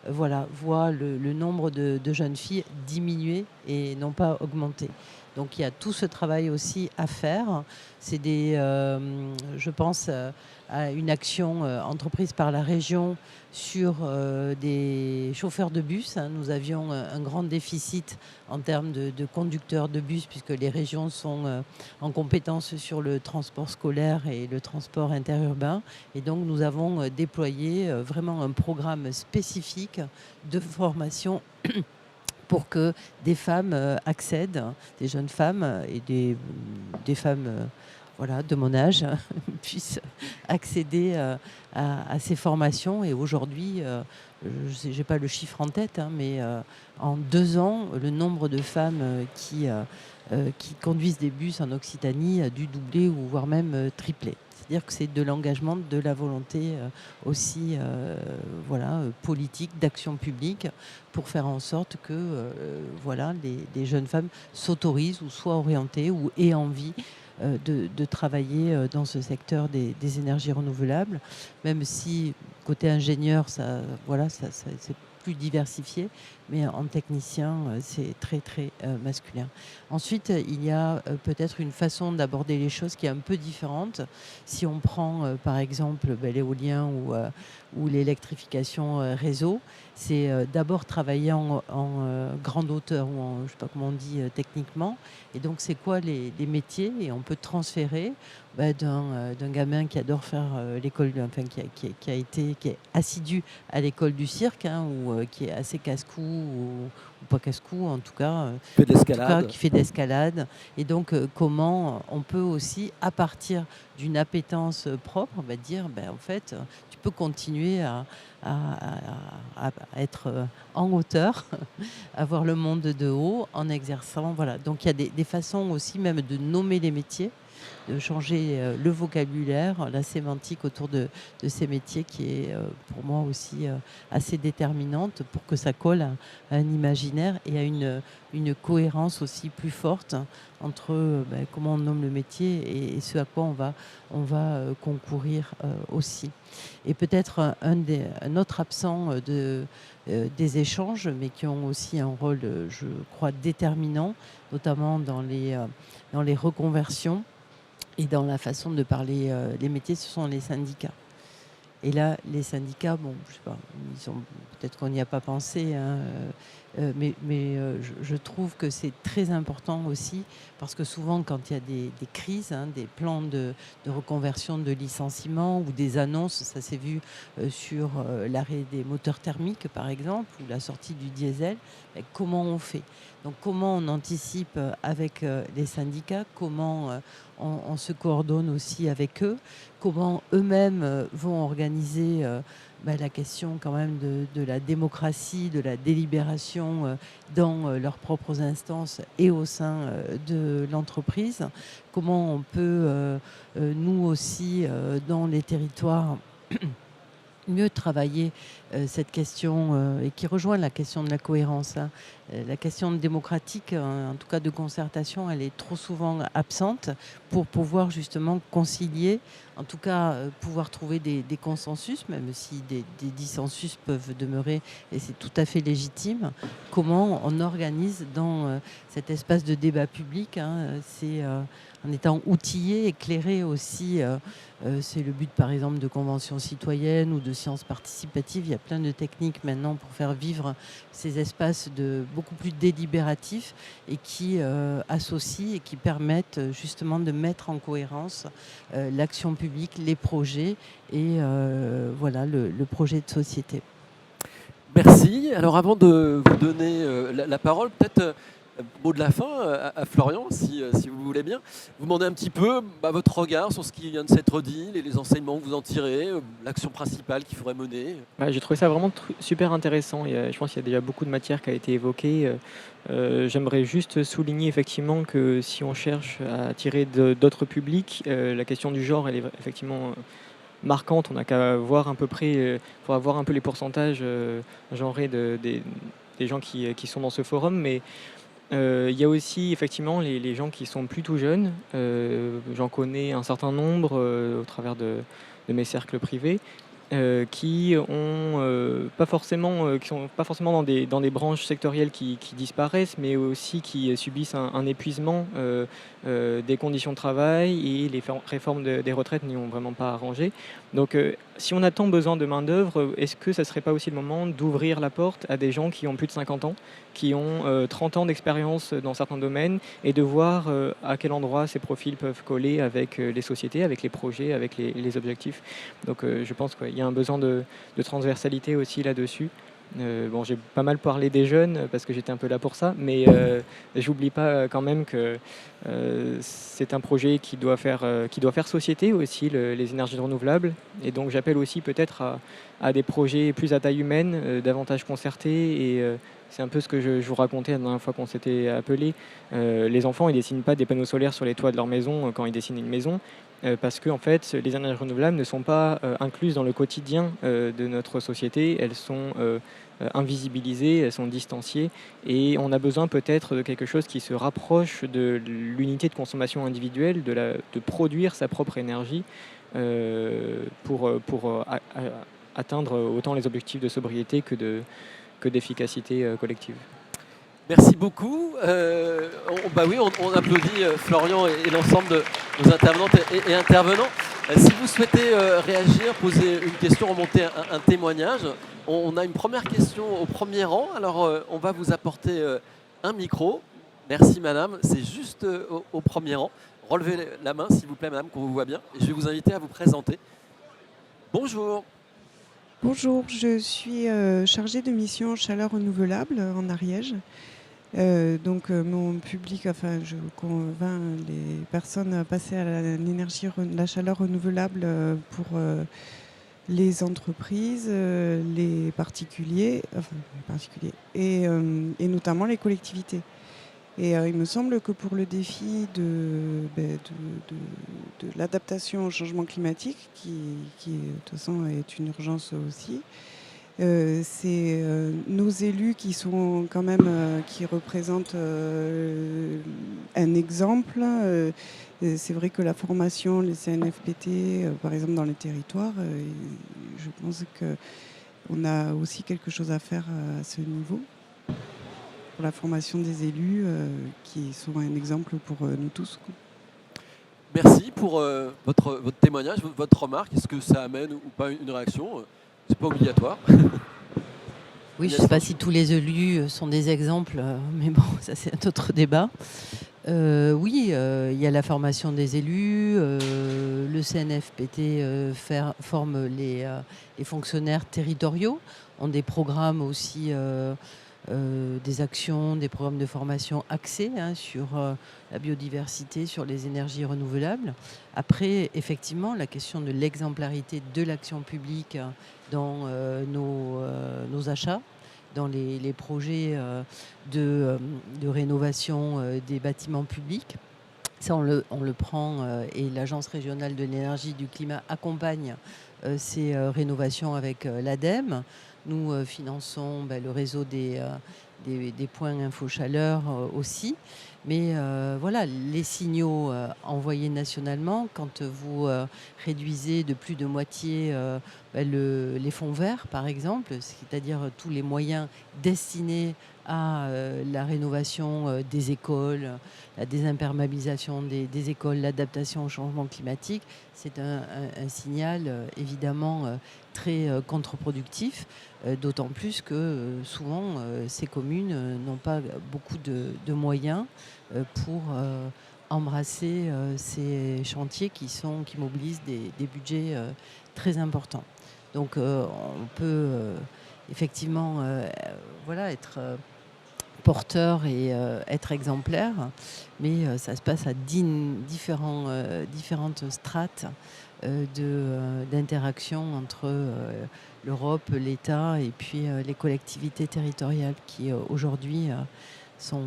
voilà, voit le nombre de jeunes filles diminuer et non pas augmenter. Donc il y a tout ce travail aussi à faire. C'est je pense à une action entreprise par la région sur des chauffeurs de bus. Nous avions un grand déficit en termes de conducteurs de bus, puisque les régions sont en compétence sur le transport scolaire et le transport interurbain. Et donc nous avons déployé vraiment un programme spécifique de formation pour que des femmes accèdent, des jeunes femmes et des femmes voilà, de mon âge puissent accéder à ces formations. Et aujourd'hui, je n'ai pas le chiffre en tête, mais en 2 ans, le nombre de femmes qui conduisent des bus en Occitanie a dû doubler ou voire même tripler. C'est-à-dire que c'est de l'engagement, de la volonté aussi voilà, politique, d'action publique, pour faire en sorte que voilà, les jeunes femmes s'autorisent ou soient orientées ou aient envie de travailler dans ce secteur des énergies renouvelables, même si côté ingénieur, voilà, c'est plus diversifié, mais en technicien, c'est très, très masculin. Ensuite, il y a peut-être une façon d'aborder les choses qui est un peu différente. Si on prend, par exemple, l'éolien ou l'électrification réseau, c'est d'abord travailler en grande hauteur, ou je ne sais pas comment on dit techniquement. Et donc, c'est quoi les métiers? Et on peut transférer d'un gamin qui adore faire l'école, enfin, qui est assidu à l'école du cirque, ou qui est assez casse-cou, ou pas casse-cou, en tout cas, qui fait de l'escalade. Et donc, comment on peut aussi, à partir d'une appétence propre, on va dire, en fait, tu peux continuer à être en hauteur, à voir le monde de haut, en exerçant. Voilà. Donc, il y a des façons aussi même de nommer les métiers, de changer le vocabulaire, la sémantique autour de ces métiers, qui est pour moi aussi assez déterminante pour que ça colle à un imaginaire et à une cohérence aussi plus forte entre comment on nomme le métier et ce à quoi on va concourir aussi. Et peut-être un autre absent des échanges, mais qui ont aussi un rôle, je crois, déterminant, notamment dans les reconversions et dans la façon de parler les métiers, ce sont les syndicats. Et là, les syndicats, bon, je sais pas, peut-être qu'on n'y a pas pensé, mais je trouve que c'est très important aussi, parce que souvent, quand il y a des crises, des plans de reconversion, de licenciement ou des annonces, ça s'est vu sur l'arrêt des moteurs thermiques, par exemple, ou la sortie du diesel, comment on fait? Donc, comment on anticipe avec les syndicats? Comment on se coordonne aussi avec eux? Comment eux-mêmes vont organiser la question quand même de la démocratie, de la délibération dans leurs propres instances et au sein de l'entreprise? Comment on peut, nous aussi, dans les territoires, mieux travailler cette question et qui rejoint la question de la cohérence. La question démocratique, en tout cas de concertation, elle est trop souvent absente pour pouvoir justement concilier, en tout cas pouvoir trouver des consensus, même si des dissensus peuvent demeurer, et c'est tout à fait légitime. Comment on organise dans cet espace de débat public, c'est en étant outillé, éclairé aussi. C'est le but, par exemple, de conventions citoyennes ou de sciences participatives. Il y a plein de techniques maintenant pour faire vivre ces espaces beaucoup plus délibératifs et qui associent et qui permettent justement de mettre en cohérence l'action publique, les projets et voilà, le projet de société. Merci. Alors avant de vous donner la parole, peut-être mot de la fin à Florian, si vous voulez bien. Vous demandez un petit peu votre regard sur ce qui vient de s'être dit, les enseignements que vous en tirez, l'action principale qu'il faudrait mener. J'ai trouvé ça vraiment super intéressant. Je pense qu'il y a déjà beaucoup de matière qui a été évoquée. J'aimerais juste souligner effectivement que si on cherche à attirer d'autres publics, la question du genre, elle est effectivement marquante. On n'a qu'à voir à peu près, faudra voir un peu les pourcentages genrés des gens qui sont dans ce forum. Mais il y a aussi effectivement les gens qui sont plutôt jeunes. J'en connais un certain nombre au travers de mes cercles privés. Qui sont pas forcément dans des branches sectorielles qui disparaissent, mais aussi qui subissent un épuisement des conditions de travail, et les réformes des retraites n'y ont vraiment pas arrangé. Donc si on a tant besoin de main-d'œuvre, est-ce que ça ne serait pas aussi le moment d'ouvrir la porte à des gens qui ont plus de 50 ans, qui ont 30 ans d'expérience dans certains domaines, et de voir à quel endroit ces profils peuvent coller avec les sociétés, avec les projets, avec les objectifs. Donc je pense qu'il y a un besoin de transversalité aussi là-dessus. J'ai pas mal parlé des jeunes parce que j'étais un peu là pour ça, mais j'oublie pas quand même que c'est un projet qui doit faire société aussi, les énergies renouvelables. Et donc j'appelle aussi peut-être à des projets plus à taille humaine, davantage concertés. Et c'est un peu ce que je vous racontais la dernière fois qu'on s'était appelé. Les enfants, ils dessinent pas des panneaux solaires sur les toits de leur maison quand ils dessinent une maison. Parce que en fait, les énergies renouvelables ne sont pas incluses dans le quotidien de notre société. Elles sont invisibilisées, elles sont distanciées, et on a besoin peut-être de quelque chose qui se rapproche de l'unité de consommation individuelle, de produire sa propre énergie pour atteindre autant les objectifs de sobriété que d'efficacité collective. Merci beaucoup. On applaudit Florian et l'ensemble de nos intervenantes et intervenants. Si vous souhaitez réagir, poser une question, remonter un témoignage, on a une première question au premier rang. Alors, on va vous apporter un micro. Merci, madame. C'est juste au premier rang. Relevez la main, s'il vous plaît, madame, qu'on vous voit bien. Et je vais vous inviter à vous présenter. Bonjour. Bonjour, je suis chargée de mission chaleur renouvelable en Ariège. Mon public, je convainc les personnes à passer à la chaleur renouvelable pour les entreprises, les particuliers, et notamment les collectivités. Et il me semble que pour le défi de l'adaptation au changement climatique, qui de toute façon est une urgence aussi, c'est nos élus qui sont quand même, qui représentent un exemple. C'est vrai que la formation, les CNFPT, par exemple dans les territoires, je pense qu'on a aussi quelque chose à faire à ce niveau, pour la formation des élus, qui sont un exemple pour nous tous. Merci pour votre témoignage, votre remarque. Est-ce que ça amène ou pas une réaction ? C'est pas obligatoire. Oui, je ne sais pas si tous les élus sont des exemples, mais bon, ça c'est un autre débat. Oui, il y a la formation des élus, le CNFPT forme les fonctionnaires territoriaux, ont des programmes aussi, des actions, des programmes de formation axés sur la biodiversité, sur les énergies renouvelables. Après, effectivement, la question de l'exemplarité de l'action publique dans nos achats, dans les projets de rénovation des bâtiments publics. Ça, on le prend, et l'Agence régionale de l'énergie et du climat accompagne ces rénovations avec l'ADEME. Nous finançons le réseau des points info-chaleur aussi. Mais voilà, les signaux envoyés nationalement, quand vous réduisez de plus de moitié les fonds verts, par exemple, c'est-à-dire tous les moyens destinés à la rénovation des écoles, la désimperméabilisation des écoles, l'adaptation au changement climatique, c'est un signal évidemment très contre-productif, d'autant plus que souvent ces communes n'ont pas beaucoup de moyens pour embrasser ces chantiers qui mobilisent des budgets très importants. Donc on peut effectivement voilà, être porteur et être exemplaire, mais ça se passe à différentes strates d'interaction entre l'Europe, l'État et puis les collectivités territoriales qui aujourd'hui sont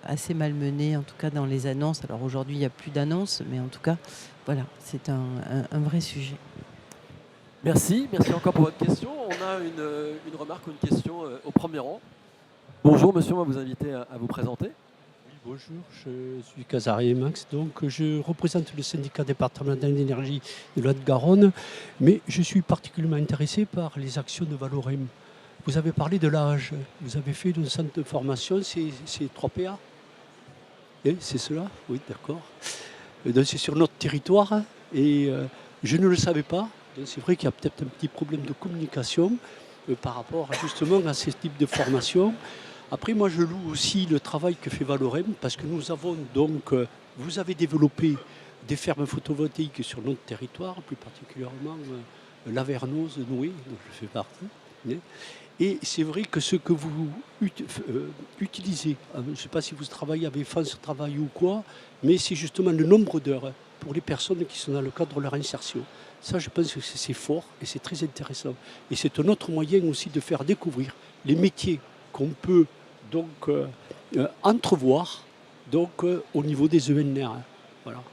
assez malmenées, en tout cas dans les annonces. Alors aujourd'hui, il n'y a plus d'annonces, mais en tout cas, voilà, c'est un vrai sujet. Merci encore pour votre question. On a une remarque ou une question au premier rang. Bonjour monsieur, on va vous inviter à vous présenter. Oui, bonjour, je suis Casari Max, donc je représente le syndicat départemental d'énergie de la Haute-Garonne, mais je suis particulièrement intéressé par les actions de Valorem. Vous avez parlé de l'âge, vous avez fait un centre de formation, c'est 3PA. C'est cela? Oui, d'accord. Donc c'est sur notre territoire et je ne le savais pas. C'est vrai qu'il y a peut-être un petit problème de communication par rapport justement à ce type de formation. Après, moi, je loue aussi le travail que fait Valorem parce que nous avons donc, vous avez développé des fermes photovoltaïques sur notre territoire, plus particulièrement Lavernoz, Noé, dont je fais partie. Et c'est vrai que ce que vous utilisez, je ne sais pas si vous travaillez avec France Travail ou quoi, mais c'est justement le nombre d'heures pour les personnes qui sont dans le cadre de leur insertion. Ça, je pense que c'est fort et c'est très intéressant. Et c'est un autre moyen aussi de faire découvrir les métiers qu'on peut donc entrevoir donc, au niveau des ENR. Voilà.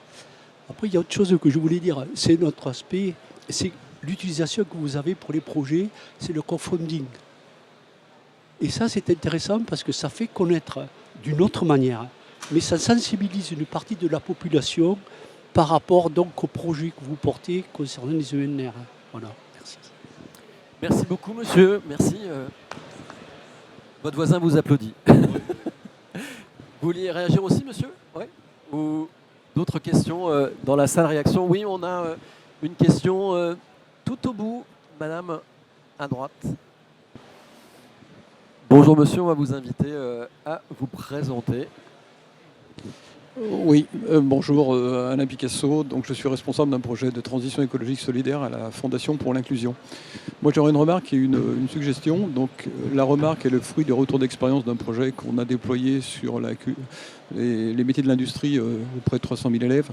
Après, il y a autre chose que je voulais dire, c'est notre aspect, c'est l'utilisation que vous avez pour les projets, c'est le crowdfunding. Et ça, c'est intéressant parce que ça fait connaître d'une autre manière, mais ça sensibilise une partie de la population par rapport donc aux projets que vous portez concernant les ENR. Voilà, merci. Merci beaucoup monsieur, merci. Votre voisin vous applaudit. Vous vouliez réagir aussi, monsieur? Oui. Ou d'autres questions dans la salle réaction? Oui, on a une question tout au bout, madame, à droite. Bonjour monsieur, on va vous inviter à vous présenter. Oui, bonjour, Alain Picasso. Donc, je suis responsable d'un projet de transition écologique solidaire à la Fondation pour l'inclusion. Moi, j'aurais une remarque et une suggestion. Donc, la remarque est le fruit du retour d'expérience d'un projet qu'on a déployé sur les métiers de l'industrie auprès de 300 000 élèves.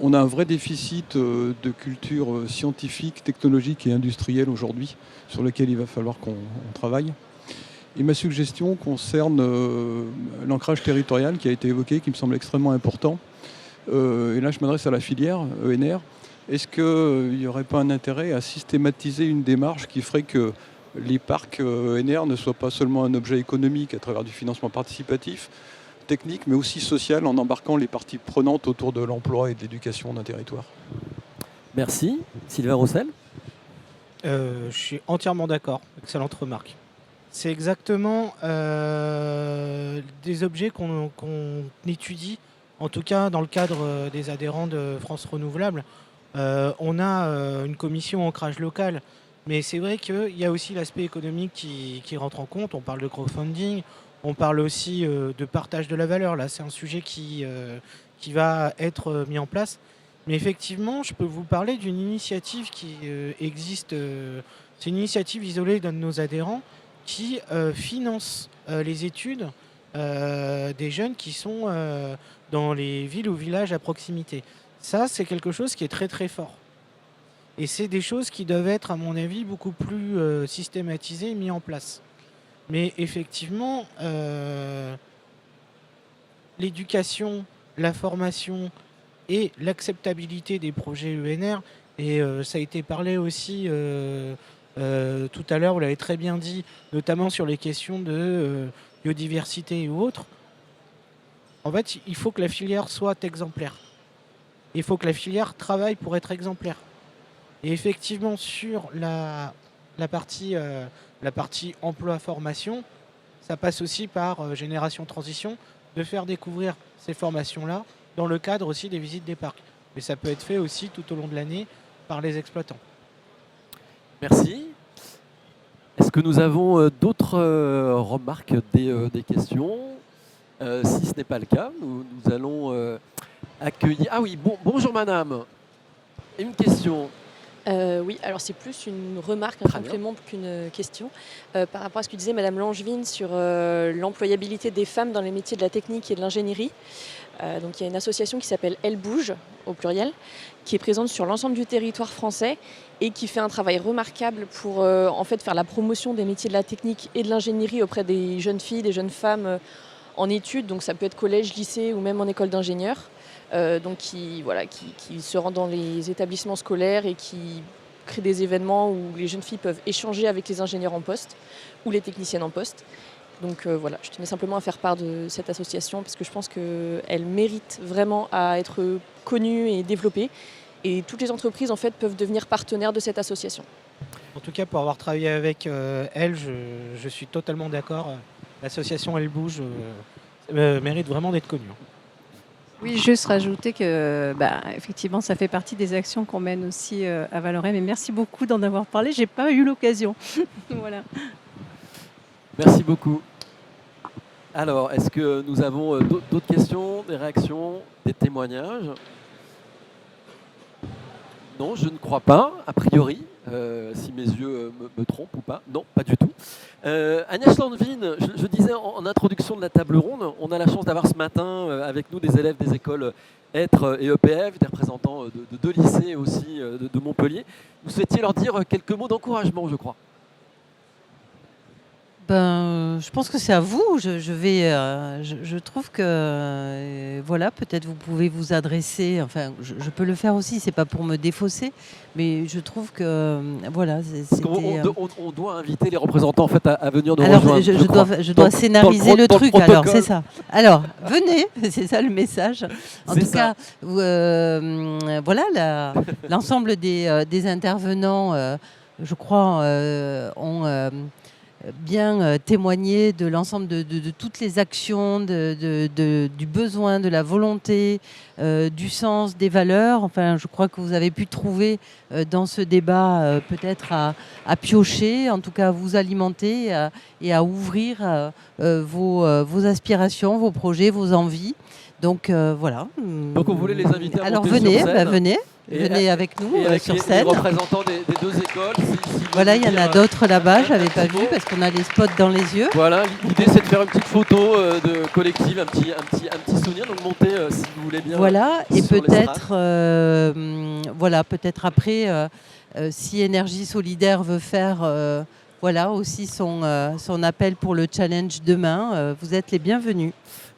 On a un vrai déficit de culture scientifique, technologique et industrielle aujourd'hui, sur lequel il va falloir qu'on travaille. Et ma suggestion concerne l'ancrage territorial qui a été évoqué, qui me semble extrêmement important. Et là, je m'adresse à la filière ENR. Est-ce qu'il n'y aurait pas un intérêt à systématiser une démarche qui ferait que les parcs ENR ne soient pas seulement un objet économique à travers du financement participatif, technique, mais aussi social, en embarquant les parties prenantes autour de l'emploi et de l'éducation d'un territoire? Merci. Sylvain Roussel? Je suis entièrement d'accord. Excellente remarque. C'est exactement des objets qu'on étudie, en tout cas dans le cadre des adhérents de France Renouvelable. On a une commission ancrage local, mais c'est vrai qu'il y a aussi l'aspect économique qui rentre en compte. On parle de crowdfunding, on parle aussi de partage de la valeur. Là, c'est un sujet qui va être mis en place. Mais effectivement, je peux vous parler d'une initiative qui existe. C'est une initiative isolée d'un de nos adhérents qui finance les études des jeunes qui sont dans les villes ou villages à proximité. Ça, c'est quelque chose qui est très très fort. Et c'est des choses qui doivent être, à mon avis, beaucoup plus systématisées et mises en place. Mais effectivement, l'éducation, la formation et l'acceptabilité des projets ENR, et ça a été parlé aussi tout à l'heure, vous l'avez très bien dit, notamment sur les questions de biodiversité ou autres. En fait, il faut que la filière soit exemplaire. Il faut que la filière travaille pour être exemplaire. Et effectivement, sur la partie emploi-formation, ça passe aussi par Génération Transition, de faire découvrir ces formations-là dans le cadre aussi des visites des parcs. Mais ça peut être fait aussi tout au long de l'année par les exploitants. Merci. Est-ce que nous avons d'autres remarques, des questions? Si ce n'est pas le cas, nous allons accueillir... Ah oui, bonjour madame. Une question. Oui, alors c'est plus une remarque, un Très bien. complément qu'une question. Par rapport à ce que disait Madame Langevin sur l'employabilité des femmes dans les métiers de la technique et de l'ingénierie. Donc il y a une association qui s'appelle Elle Bouge, au pluriel, qui est présente sur l'ensemble du territoire français et qui fait un travail remarquable pour en fait faire la promotion des métiers de la technique et de l'ingénierie auprès des jeunes filles, des jeunes femmes en études. Donc ça peut être collège, lycée ou même en école d'ingénieur. Donc qui se rendent dans les établissements scolaires et qui créent des événements où les jeunes filles peuvent échanger avec les ingénieurs en poste ou les techniciennes en poste. Donc voilà, je tenais simplement à faire part de cette association parce que je pense qu'elle mérite vraiment à être connue et développée. Et toutes les entreprises en fait peuvent devenir partenaires de cette association. En tout cas, pour avoir travaillé avec elle, je suis totalement d'accord. L'association Elle Bouge mérite vraiment d'être connue. Oui, juste rajouter que, effectivement, ça fait partie des actions qu'on mène aussi à Valorem. Et merci beaucoup d'en avoir parlé. J'ai pas eu l'occasion. Voilà. Merci beaucoup. Alors, est-ce que nous avons d'autres questions, des réactions, des témoignages? Non, je ne crois pas, a priori, si mes yeux me trompent ou pas. Non, pas du tout. Agnès Landvin, je disais en introduction de la table ronde, on a la chance d'avoir ce matin avec nous des élèves des écoles Être et EPF, des représentants de deux lycées aussi de Montpellier. Vous souhaitiez leur dire quelques mots d'encouragement, je crois. Je pense que c'est à vous. Je trouve que voilà, peut-être vous pouvez vous adresser. Enfin, je peux le faire aussi. C'est pas pour me défausser, mais je trouve que voilà. On doit inviter les représentants en fait à venir nous alors, rejoindre. je dois scénariser le truc. Alors c'est ça. Alors venez, c'est ça le message. En tout cas, voilà, l'ensemble des intervenants, je crois, ont bien témoigner de l'ensemble de toutes les actions, du besoin, de la volonté, du sens, des valeurs. Enfin, je crois que vous avez pu trouver dans ce débat peut-être à piocher, en tout cas à vous alimenter et à ouvrir vos aspirations, vos projets, vos envies. Donc voilà. Donc on voulait les inviter à alors monter venez, sur scène. Venez avec nous et avec sur les scène. représentants des deux écoles. Voilà, il y en a d'autres là-bas, je n'avais pas vu parce qu'on a les spots dans les yeux. Voilà, l'idée c'est de faire une petite photo de collective, un petit souvenir, donc montez si vous voulez bien. Voilà, et sur peut-être peut-être après, si Énergie Solidaire veut faire aussi son appel pour le challenge demain, vous êtes les bienvenus.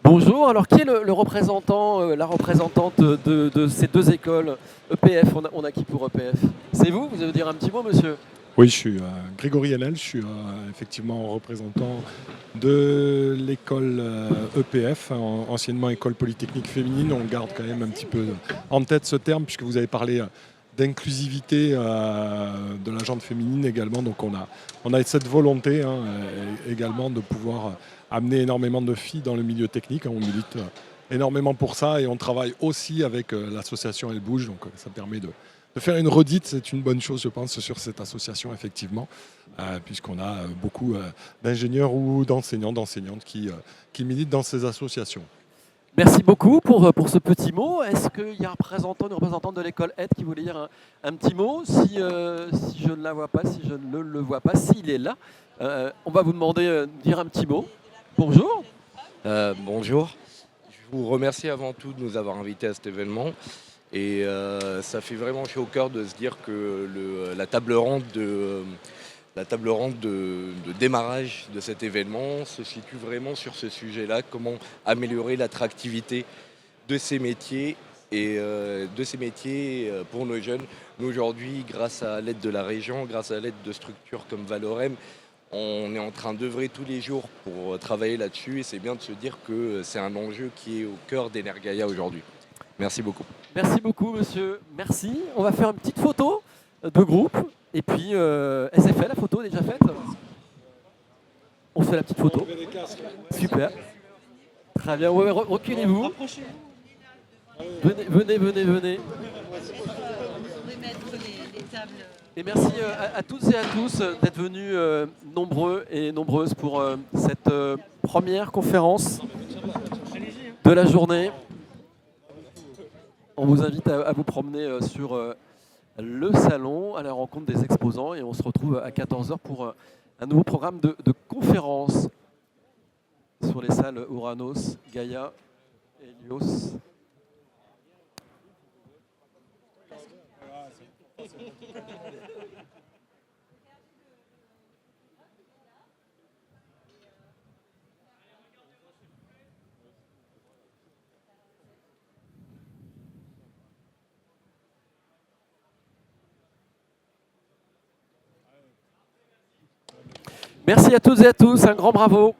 Bonjour, alors qui est le représentant, la représentante de ces deux écoles EPF? On a qui pour EPF? C'est vous? Vous allez dire un petit mot, monsieur? Oui, je suis Grégory Hennel, je suis effectivement représentant de l'école EPF, anciennement école polytechnique féminine. On garde quand même un petit peu en tête ce terme puisque vous avez parlé d'inclusivité de la gente féminine également. Donc on a cette volonté également de pouvoir amener énormément de filles dans le milieu technique. On milite énormément pour ça et on travaille aussi avec l'association Elle Bouge. Donc ça permet de faire une redite, c'est une bonne chose je pense sur cette association effectivement, puisqu'on a beaucoup d'ingénieurs ou d'enseignantes qui militent dans ces associations. Merci beaucoup pour ce petit mot. Est-ce qu'il y a une représentante de l'école Aide qui voulait dire un petit mot? Si je ne la vois pas, si je ne le vois pas, s'il est là, on va vous demander de dire un petit mot. Bonjour. Bonjour. Je vous remercie avant tout de nous avoir invités à cet événement. Et ça fait vraiment chaud au cœur de se dire que la table ronde de démarrage de cet événement se situe vraiment sur ce sujet-là, comment améliorer l'attractivité de ces métiers et pour nos jeunes. Nous aujourd'hui, grâce à l'aide de la région, grâce à l'aide de structures comme Valorem, on est en train d'œuvrer tous les jours pour travailler là-dessus et c'est bien de se dire que c'est un enjeu qui est au cœur d'Energaia aujourd'hui. Merci beaucoup. Merci beaucoup, monsieur. Merci. On va faire une petite photo de groupe. Et puis, elle s'est faite, la photo déjà faite? On fait la petite photo. Super. Très bien. Ouais, reculez-vous. Venez. Et merci à toutes et à tous d'être venus nombreux et nombreuses pour cette première conférence de la journée. On vous invite à vous promener sur le salon à la rencontre des exposants et on se retrouve à 14 h pour un nouveau programme de conférences sur les salles Ouranos, Gaïa, Helios. Merci à toutes et à tous, un grand bravo.